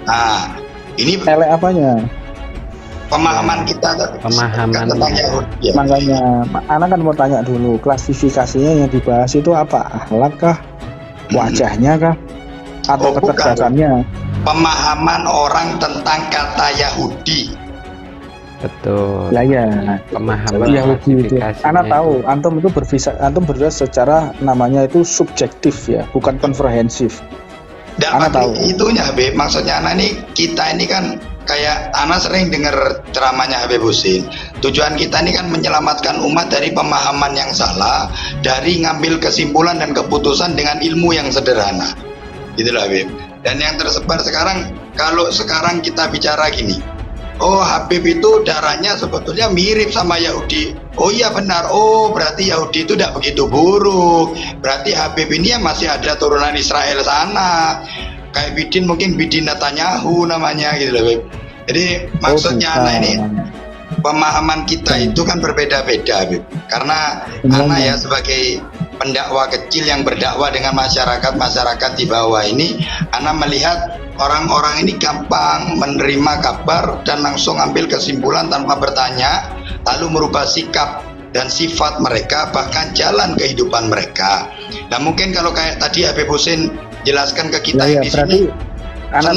Nah, ini Elek apanya? pemahaman kita Pemahaman. tentang Yahudi. Makanya, anak kan mau tanya dulu, klasifikasinya yang dibahas itu apa? Akhlak kah? Wajahnya kah? Atau bukan. kecerdasannya? Pemahaman orang tentang kata Yahudi. Betul. Lah ya, Pemahaman Yahudi itu. klasifikasinya Anak tahu, itu. antum itu berbicara secara namanya itu subjektif ya, bukan komprehensif. Anak tahu. Itunya Habib, maksudnya anak ini, kita ini kan kayak anak sering dengar ceramahnya Habib Hussein. Tujuan kita ini kan menyelamatkan umat dari pemahaman yang salah, dari ngambil kesimpulan dan keputusan dengan ilmu yang sederhana. Itulah Habib. Dan yang tersebar sekarang, kalau sekarang kita bicara gini, oh Habib itu darahnya sebetulnya mirip sama Yahudi. Oh iya benar, oh berarti Yahudi itu tidak begitu buruk. Berarti Habib ini ya masih ada turunan Israel sana. Kayak Bidin, mungkin Bidin Netanyahu namanya gitu loh Habib. Jadi maksudnya anak ini pemahaman kita itu kan berbeda-beda Habib. Karena anak ya sebagai pendakwah kecil yang berdakwah dengan masyarakat di bawah ini, anak melihat orang-orang ini gampang menerima kabar dan langsung ambil kesimpulan tanpa bertanya, lalu merubah sikap dan sifat mereka, bahkan jalan kehidupan mereka. Nah mungkin kalau kayak tadi Habib Husin jelaskan ke kita yang di sini, anak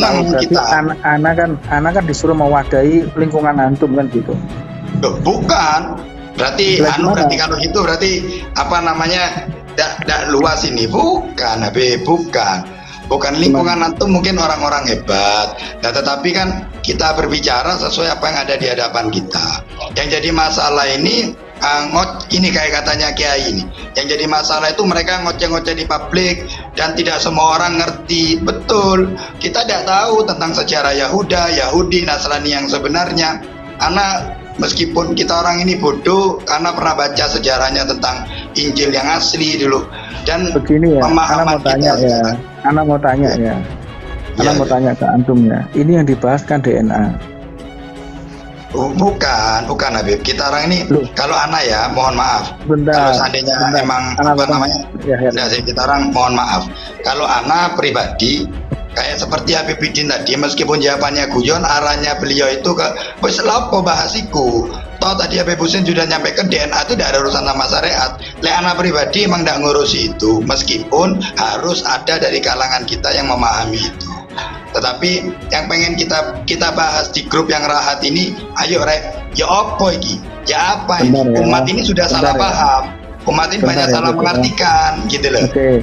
kan disuruh mewadahi lingkungan antum kan gitu. Loh, bukan. Berarti berarti kalau itu berarti apa namanya tidak luas ini, bukan Habib, bukan lingkungan antum mungkin orang-orang hebat. Nah, tetapi kan kita berbicara sesuai apa yang ada di hadapan kita. Yang jadi masalah ini ini kayak katanya Kiai ini. Yang jadi masalah itu mereka ngoceh-ngoceh di publik dan tidak semua orang ngerti. Betul. Kita tidak tahu tentang sejarah Yahudi, Nasrani yang sebenarnya. Anak meskipun kita orang ini bodoh karena pernah baca sejarahnya tentang Injil yang asli dulu. Dan begini ya, anak mau tanya ya. Anak mau tanya ke antum ya. Ini yang dibahas kan DNA. Bukan Habib. Kita orang ini kalau anak ya, mohon maaf. Kalau seandainya emang apa namanya? Kita orang mohon maaf. Kalau anak pribadi kayak seperti Habib Bidin tadi, meskipun jawabannya guyon, arahnya beliau itu ke wis lapo bahasiku. Toh tadi Habib Husin sudah nyampaikan DNA itu tidak ada urusan sama syariat. Lek anak pribadi emang tidak ngurusi itu, meskipun harus ada dari kalangan kita yang memahami itu. Tetapi yang pengen kita bahas di grup yang rahat ini, ayo rek, ya apa iki? Ya apa ini? Umat ini sudah salah paham. Umat ini banyak salah mengartikan gitu loh. Oke.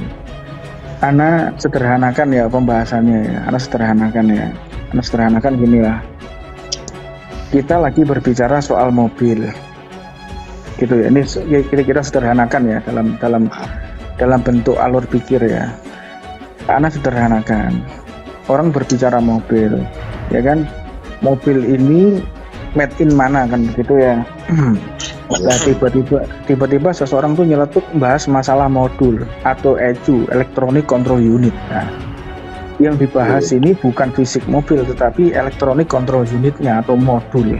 Ana sederhanakan ya pembahasannya ya. Ana sederhanakan gini lah. Kita lagi berbicara soal mobil. Gitu ya. Ini kita sederhanakan ya dalam bentuk alur pikir ya. Ana sederhanakan. Orang berbicara mobil, ya kan? Mobil ini made in mana kan begitu ya? Nah, tiba-tiba seseorang tuh nyeletuk bahas masalah modul atau ECU, Electronic Control Unit. Nah, yang dibahas ini bukan fisik mobil tetapi Electronic Control Unitnya atau modul.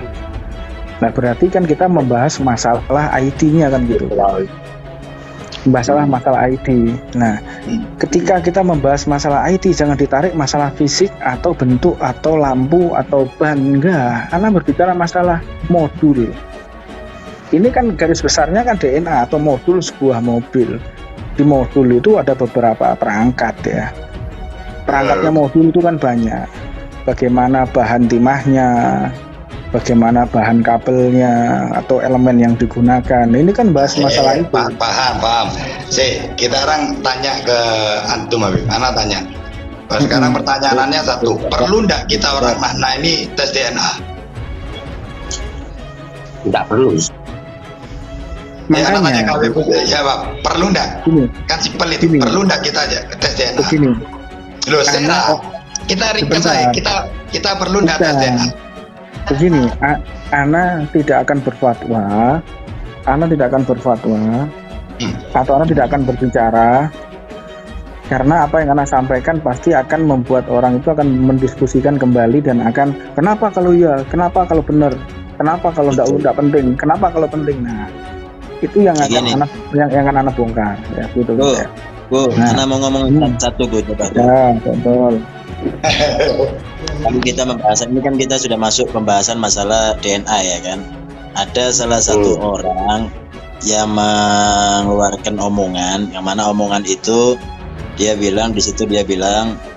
Nah, berarti kan kita membahas masalah IT-nya kan gitu. Masalah IT. Nah, ketika kita membahas masalah IT jangan ditarik masalah fisik atau bentuk atau lampu atau ban, enggak. Karena berbicara masalah modul. Ini kan garis besarnya kan DNA atau modul sebuah mobil. Di modul itu ada beberapa perangkat ya. Perangkatnya modul itu kan banyak. Bagaimana bahan timahnya, bagaimana bahan kabelnya atau elemen yang digunakan. Ini kan bahas masalah itu. Paham. Kita orang tanya ke antum Habib. Ana tanya. Sekarang pertanyaannya satu, perlu enggak kita orang makna ini tes DNA? Tidak perlu. Ya, nanya Habib. Ya, Pak, perlu enggak? Kan simpel itu. Perlu enggak kita aja tes DNA? Begini. Loh, kita ringkas aja. Kita perlu enggak tes DNA? Begini, Ana tidak akan berfatwa, atau Ana tidak akan berbicara, karena apa yang Ana sampaikan pasti akan membuat orang itu akan mendiskusikan kembali dan akan kenapa kalau ya, kenapa kalau benar, kenapa kalau tidak penting, kenapa kalau penting. Nah, itu yang akan Ana bongkar, ya gitu. Ana mau ngomong satu gue coba. Ya, betul. Kalau kita membahas ini kan kita sudah masuk pembahasan masalah DNA ya kan. Ada salah satu orang yang mengeluarkan omongan, yang mana omongan itu dia bilang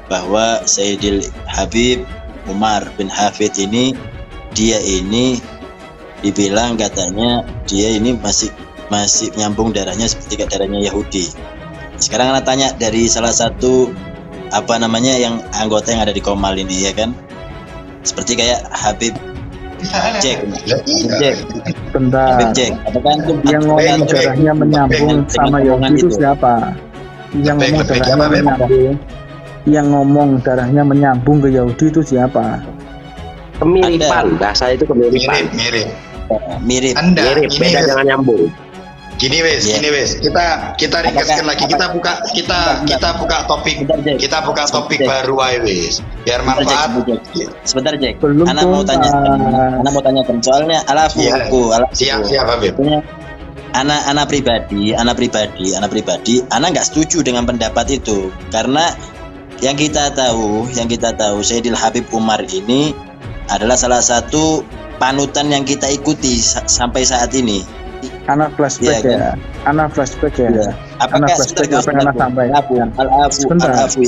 bahwa Sayyidil Habib Umar bin Hafid ini dibilang katanya dia ini masih nyambung darahnya seperti darahnya Yahudi. Sekarang Ana tanya dari salah satu yang anggota yang ada di Komal ini ya kan, seperti kayak Habib Jack. Bentar. Yang ngomong darahnya menyambung sama Yahudi itu siapa? Yang ngomong darahnya menyambung. yang ngomong darahnya menyambung ke Yahudi itu siapa? Kemiripan, bahasa itu kemiripan. Mirip. Anda Mirip, ini beda dengan nyambung. gini wes, Iya. kita ringkaskan lagi, kita buka topik, Sebentar, Jack. kita buka topik Sebentar, baru aja wes, biar manfaat. Sebentar, Jack. Belum Ana mau tanya. tuntas. Ana mau tanyakan soalnya alafu. Iya. alafu. Siap Habib. Ana pribadi, Ana nggak setuju dengan pendapat itu karena yang kita tahu, Sayyidil Habib Umar ini adalah salah satu panutan yang kita ikuti sampai saat ini. Anak flashback Iya, ya. Anak flashback ya. Iya. Apakah Anak flashback apa yang anak sampaikan? Sebentar. Al-afu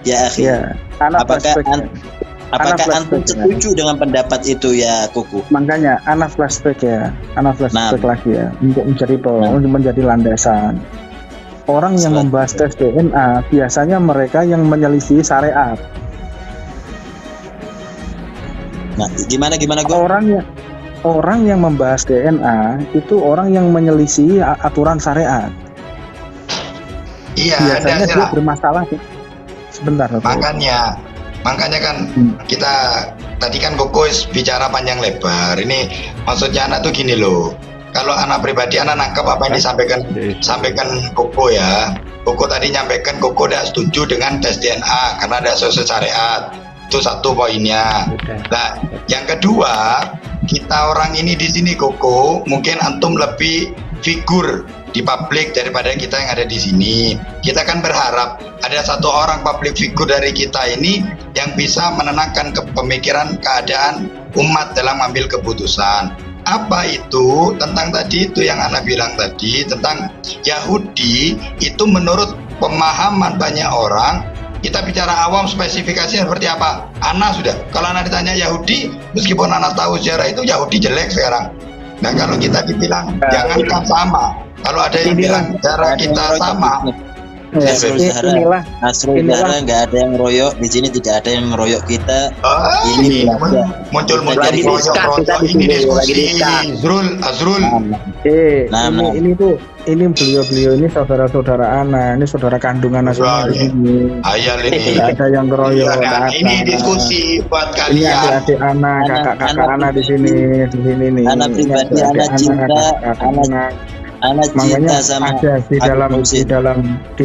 ya akhi. Iya. Anak Apakah flashback. an- Apakah Anak antum flashback, setuju dengan pendapat itu ya Kuku? Makanya anak flashback ya. Anak flashback Nah. lagi ya untuk menjadi landasan. Orang yang Sebentar. membahas tes DNA biasanya mereka yang menyelisih syariat. Nah, gimana gue? Orang yang membahas DNA itu orang yang menyelisih aturan syariat. Iya, Biasanya ada dia bermasalah. Sebentar. Oke. Makanya kan kita tadi kan Koko bicara panjang lebar. Ini maksudnya anak tuh gini loh. Kalau anak pribadi, anak nangkep apa yang disampaikan Koko ya. Koko tadi nyampaikan Koko tidak setuju dengan tes DNA karena ada sesuai syariat. Itu satu poinnya. Nah, yang kedua, kita orang ini di sini Koko, mungkin antum lebih figur di publik daripada kita yang ada di sini. Kita kan berharap ada satu orang public figure dari kita ini yang bisa menenangkan pemikiran keadaan umat dalam ambil keputusan. Apa itu? Tentang tadi itu yang Ana bilang tadi tentang Yahudi itu menurut pemahaman banyak orang. Kita bicara awam, spesifikasinya seperti apa? Ana sudah. Kalau Ana ditanya Yahudi, meskipun Ana tahu sejarah itu Yahudi jelek sekarang. Nah kalau kita dibilang jangankan sama, kalau ada yang bilang cara kita sama, Inilah Nasrul Zahra nggak ada yang royok di sini, tidak ada yang ngeroyok kita. ini belajar. muncul Lagi diskus, ini lagi diskusi. diskus. Azrul, Nah, ini beliau ini saudara-saudara Ana, ini saudara kandungan Ana semua di sini. ayal ini. Tidak ada yang keroyok, Iya, tidak kan? ada. Ini diskusi buat Ini kalian. adik-adik Ana, kakak-kakak Ana di sini nih. Ana Ini pribadi, adik-adik Ana cinta, kakak-kakak Ana. Ana Makanya cinta sama ada di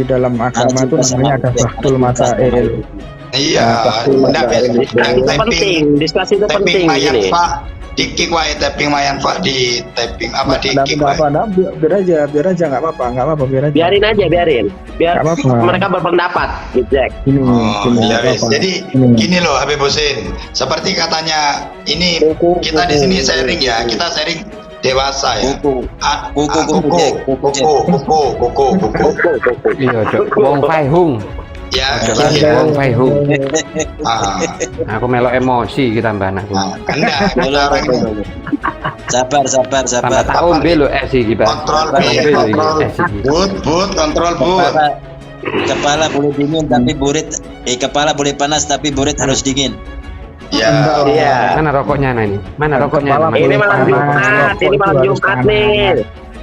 dalam agama itu namanya ada bahtul masail. Iya, enggak yang tapping Diskusi itu penting mayan ini. Pak, di kick wae tapping mayan Pak di tapping apa di kick wae. Biar aja nggak apa-apa, biar aja. Biarin aja, biar Nggak apa-apa. mereka berpendapat, Jack. Ini, Oh, iya nggak wes. apa-apa. Jadi Ini. gini loh Habib Husin, seperti katanya ini kita di sini sharing ya, kita sharing dewasa ya. Kuku. Kuku. Iya, Cok. Wong Paihung. Ya, Wong Paihung. ah, Aku melok emosi kita mbak anakku. enggak, kita orang ini Sabar. Tambah tak ombe lho esi iki, Pak. kontrol, Tak ombe lho kontrol, iki, esi iki. but, kontrol but. Kepala boleh dingin tapi burit, kepala boleh panas tapi burit harus dingin. Ya, Iya. Mana rokoknya ini? Mana rokoknya? Kepala Mana? Ini malam Panas, Jumat, ini malam harus Jumat panas. nih.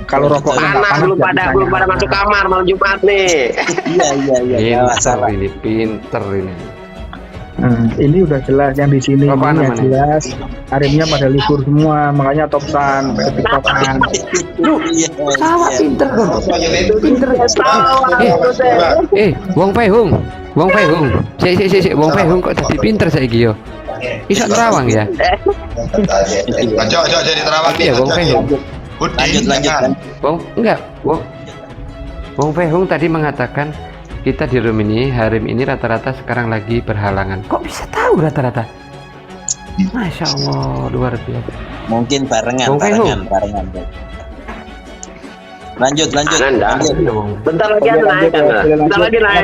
Kalau rokok Panas belum pada masuk kamar malam Jumat nih. Iya. Pinter ini, pinter ini. Ini udah jelas yang di sini Rokok ini mana, yang mana? jelas. Harinya pada libur semua, makanya topsan, topsan. Pinter dong. Pinter Wong Paihung. Wong Paihung. Sik, Wong Paihung kok jadi pinter saiki yo. Iso nerawang ya? Ojo jadi terawang nih. Iya, Wong Paihung. Budin, Lanjut. jangan. Wong Paihung tadi mengatakan kita di room ini, harim ini rata-rata sekarang lagi berhalangan. Kok bisa tahu rata-rata? Masya Allah, luar biasa. Mungkin barengan. Lanjut. Anda. Bentar lagi Boleh naik kan? Bentar lagi naik.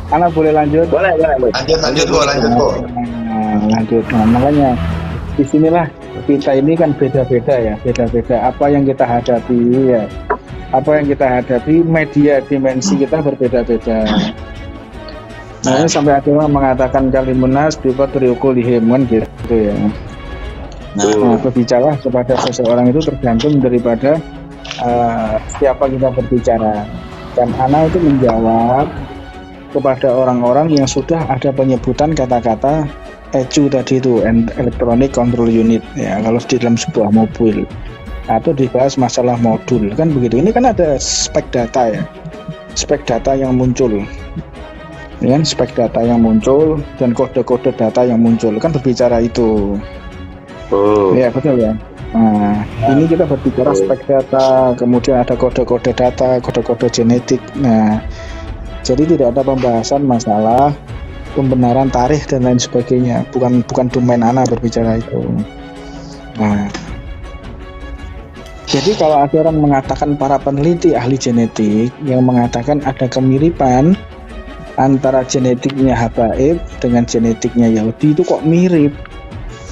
Anak boleh lanjut. Boleh. Lanjut kok. Lanjut. Nah, makanya disinilah kita ini kan beda-beda ya, beda-beda. Apa yang kita hadapi ya, apa yang kita hadapi, media dimensi kita berbeda-beda. Nah, sampai ada yang mengatakan kalimunas dapat riukulihim kan gitu ya. Nah, berbicara kepada seseorang itu tergantung daripada siapa kita berbicara. Dan Ana itu menjawab kepada orang-orang yang sudah ada penyebutan kata-kata ECU tadi itu, Electronic Control Unit ya, kalau di dalam sebuah mobil, atau dibahas masalah modul kan begitu. Ini kan ada spek data ya, spek data yang muncul, ya kan, spek data yang muncul dan kode-kode data yang muncul kan berbicara itu. Ya betul ya. Nah, ini kita berbicara spek data, kemudian ada kode-kode data, kode-kode genetik. Nah, jadi tidak ada pembahasan masalah pembenaran tarikh dan lain sebagainya. Bukan domain anak berbicara itu. Nah, jadi kalau ada orang mengatakan, para peneliti ahli genetik yang mengatakan ada kemiripan antara genetiknya Habaib dengan genetiknya Yahudi, itu kok mirip?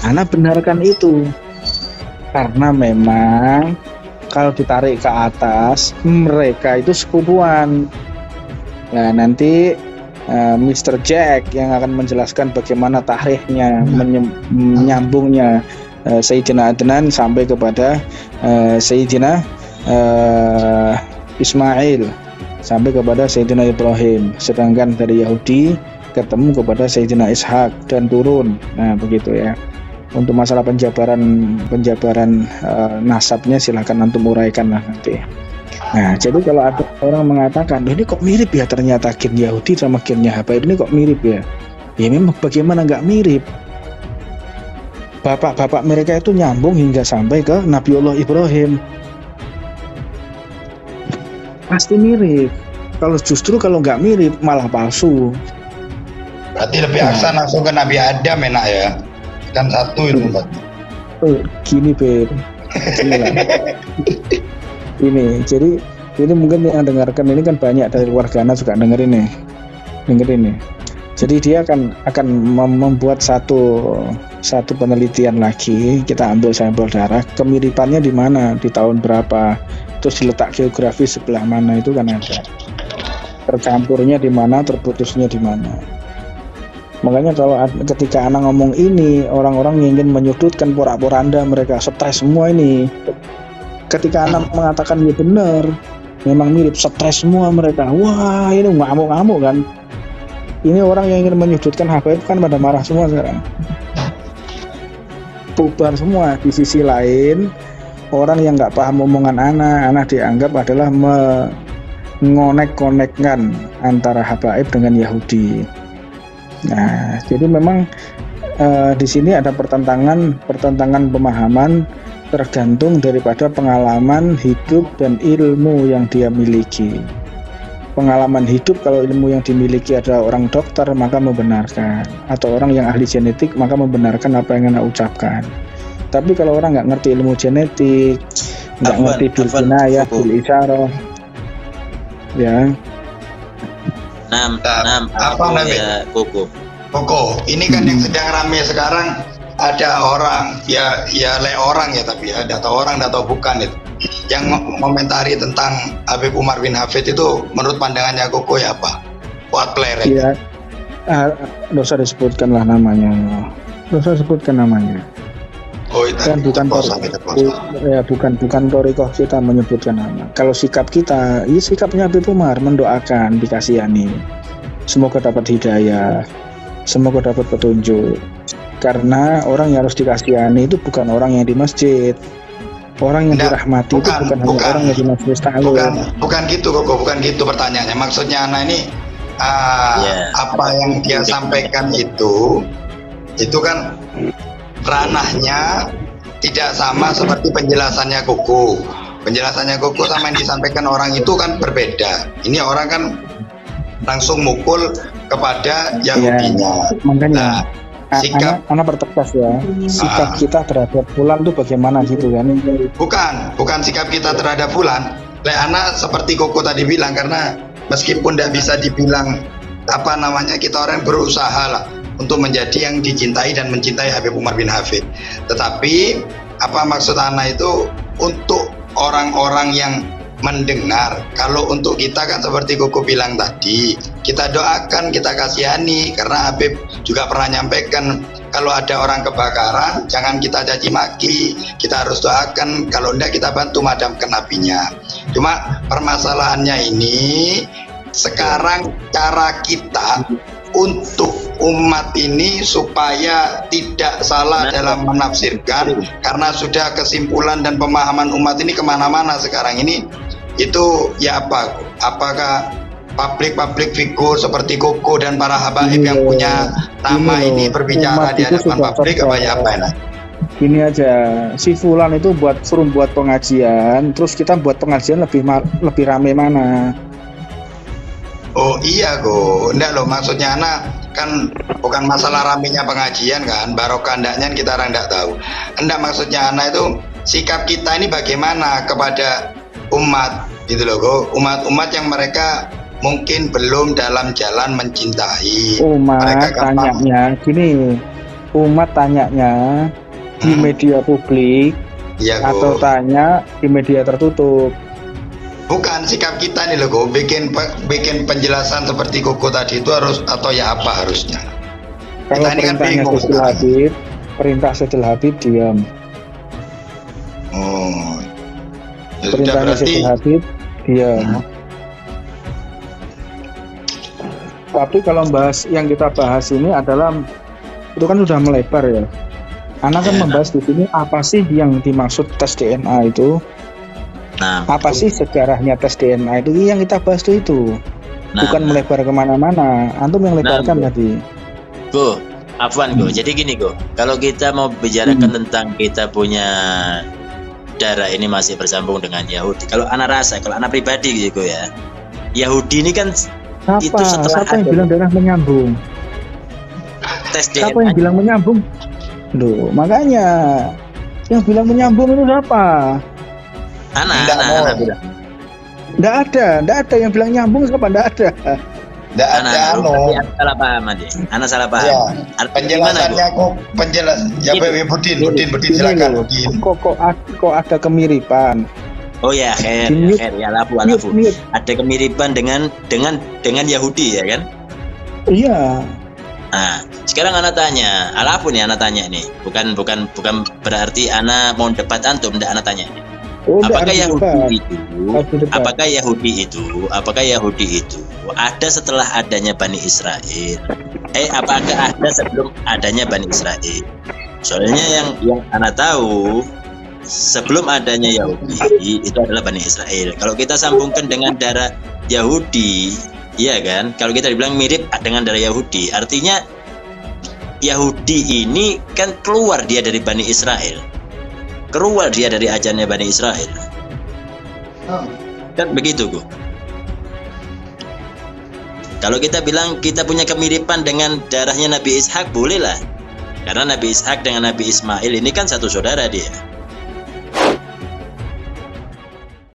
Ana benarkan itu. Karena memang kalau ditarik ke atas, mereka itu sepupuan. Nah, nanti Mr. Jack yang akan menjelaskan bagaimana tarikhnya, menyambungnya Sayyidina Adnan sampai kepada Sayyidina Ismail, sampai kepada Sayyidina Ibrahim. Sedangkan dari Yahudi ketemu kepada Sayyidina Ishak dan turun. Nah, begitu ya. Untuk masalah penjabaran nasabnya silakan antum uraikan lah nanti. Nah, jadi kalau ada orang mengatakan, ini kok mirip ya, ternyata gen Yahudi sama gennya Habaib ini kok mirip ya. Ya memang bagaimana nggak mirip? Bapak-bapak mereka itu nyambung hingga sampai ke Nabiullah Ibrahim. Pasti mirip. Kalau nggak mirip malah palsu. Berarti lebih aksa langsung ke Nabi Adam enak ya. Kan satu itu gini Beb, ini jadi ini mungkin yang dengarkan ini kan banyak dari wargana juga dengerin nih. Jadi dia akan membuat satu penelitian lagi. Kita ambil sampel darah, kemiripannya di mana, di tahun berapa, terus diletak geografis sebelah mana, itu kan ada. Tercampurnya di mana, terputusnya di mana. Makanya kalau ketika anak ngomong ini, orang-orang ingin menyudutkan porak-poranda, mereka stres semua ini. Ketika anak mengatakan ya benar, memang mirip, stres semua mereka. Wah, ini ngamuk-ngamuk kan. Ini orang yang ingin menyudutkan Habaib kan pada marah semua sekarang. Bubar semua. Di sisi lain, orang yang nggak paham omongan anak dianggap adalah mengonek-konekkan antara Habaib dengan Yahudi. Nah, jadi memang di sini ada pertentangan pemahaman tergantung daripada pengalaman hidup dan ilmu yang dia miliki. Pengalaman hidup, kalau ilmu yang dimiliki adalah orang dokter maka membenarkan, atau orang yang ahli genetik maka membenarkan apa yang Anda ucapkan. Tapi kalau orang nggak ngerti ilmu genetik, nggak ngerti bil kinayah, bil isyarah, ya. Apa namanya? Koko. Ini kan yang sedang ramai sekarang, ada orang ya tapi ya data orang atau bukan itu yang mengomentari tentang Habib Umar bin Hafid itu, menurut pandangannya Koko ya apa? Buat player. Iya. Dosa disebutkan namanya. Oh, itu kan bukan torikoh kita menyebutkan nama. Kalau sikap kita, ya sikapnya Habib Umar, mendoakan, dikasihani, semoga dapat hidayah, semoga dapat petunjuk. Karena orang yang harus dikasihani itu bukan orang yang di masjid, orang yang dirahmati itu bukan hanya orang yang di masjid ta'alum. Bukan gitu Koko, bukan gitu pertanyaannya. Maksudnya anak ini apa yang dia sampaikan itu kan ranahnya tidak sama seperti penjelasannya Koko. Penjelasannya Koko sama yang disampaikan orang itu kan berbeda. Ini orang kan langsung mukul kepada Yahudinya. Makanya sikap anak bertegas ya. Sikap kita terhadap Fulan itu bagaimana gitu kan? Bukan sikap kita terhadap Fulan. Anak seperti Koko tadi bilang, karena meskipun tidak bisa dibilang kita orang berusaha lah untuk menjadi yang dicintai dan mencintai Habib Umar bin Hafid. Tetapi apa maksud anak itu untuk orang-orang yang mendengar. Kalau untuk kita kan seperti Koko bilang tadi, kita doakan, kita kasihani, karena Habib juga pernah nyampaikan kalau ada orang kebakaran jangan kita caci maki, kita harus doakan, kalau enggak kita bantu madamkan apinya. Cuma permasalahannya ini sekarang cara kita untuk umat ini supaya tidak salah dalam menafsirkan, karena sudah kesimpulan dan pemahaman umat ini kemana-mana sekarang ini, itu ya apakah publik figur seperti Koko dan para habaib yang punya nama ini berbicara di hadapan publik apa ya apa enak? Gini aja, si Fulan itu suruh buat pengajian, terus kita buat pengajian lebih rame mana? Oh iya kok, enggak loh, maksudnya anak kan bukan masalah ramenya pengajian kan, barokah ndaknya kita orang enggak tahu. Enggak, maksudnya anak itu sikap kita ini bagaimana kepada umat gitu loh kok, umat-umat yang mereka mungkin belum dalam jalan mencintai. Umat tanyanya gini, umat tanyanya di media publik iya, atau tanya di media tertutup? Bukan, sikap kita nih loh kok, bikin penjelasan seperti Koko tadi itu harus atau ya apa harusnya. Kalau Kita ini kan perintahnya bingung, Sayyidil kan? Habib, perintah Sayyidil Habib diam. Oh, ya sudah, Perintahnya berarti Sayyidil Habib diam. Tapi kalau yang kita bahas ini adalah itu kan sudah melebar ya. Anak kan membahas di sini apa sih yang dimaksud tes DNA itu? Nah, Apa sih sejarahnya tes DNA itu? Yang kita bahas itu. Bukan melebar kemana-mana. Antum yang lebarkan tadi. Go, Afwan Go. Jadi gini Go, kalau kita mau bicarakan tentang kita punya darah ini masih bersambung dengan Yahudi. Kalau anak rasa, kalau anak pribadi gitu Go ya, Yahudi ini kan itu setelah Siapa yang bilang darah menyambung? tes DNA. Siapa yang bilang menyambung? Loh, makanya yang bilang menyambung itu siapa? Anak bilang. Nggak ada yang bilang nyambung, siapa? Nggak ada. Nggak ada Anak salah paham aja. Anak salah paham. Ya, Artinya gimana, penjelasannya Go? ya Budin silakan Budin. Kok ada kemiripan? Oh ya, khair, ya alafu. Ada kemiripan dengan Yahudi ya kan? Iya. Nah, sekarang anak tanya, alafu nih anak tanya nih. Bukan berarti anak mau debat antum, enggak anak tanya. Apakah Yahudi itu ada setelah adanya Bani Israel? Apakah ada sebelum adanya Bani Israel? Soalnya yang anak tahu sebelum adanya Yahudi itu adalah Bani Israel. Kalau kita sambungkan dengan darah Yahudi, iya kan? Kalau kita dibilang mirip dengan darah Yahudi, artinya Yahudi ini kan keluar dia dari Bani Israel. Keluar dia dari ajarannya Bani Israel. Kan begitu, Go. Kalau kita bilang kita punya kemiripan dengan darahnya Nabi Ishak, bolehlah. Karena Nabi Ishak dengan Nabi Ismail ini kan satu saudara dia.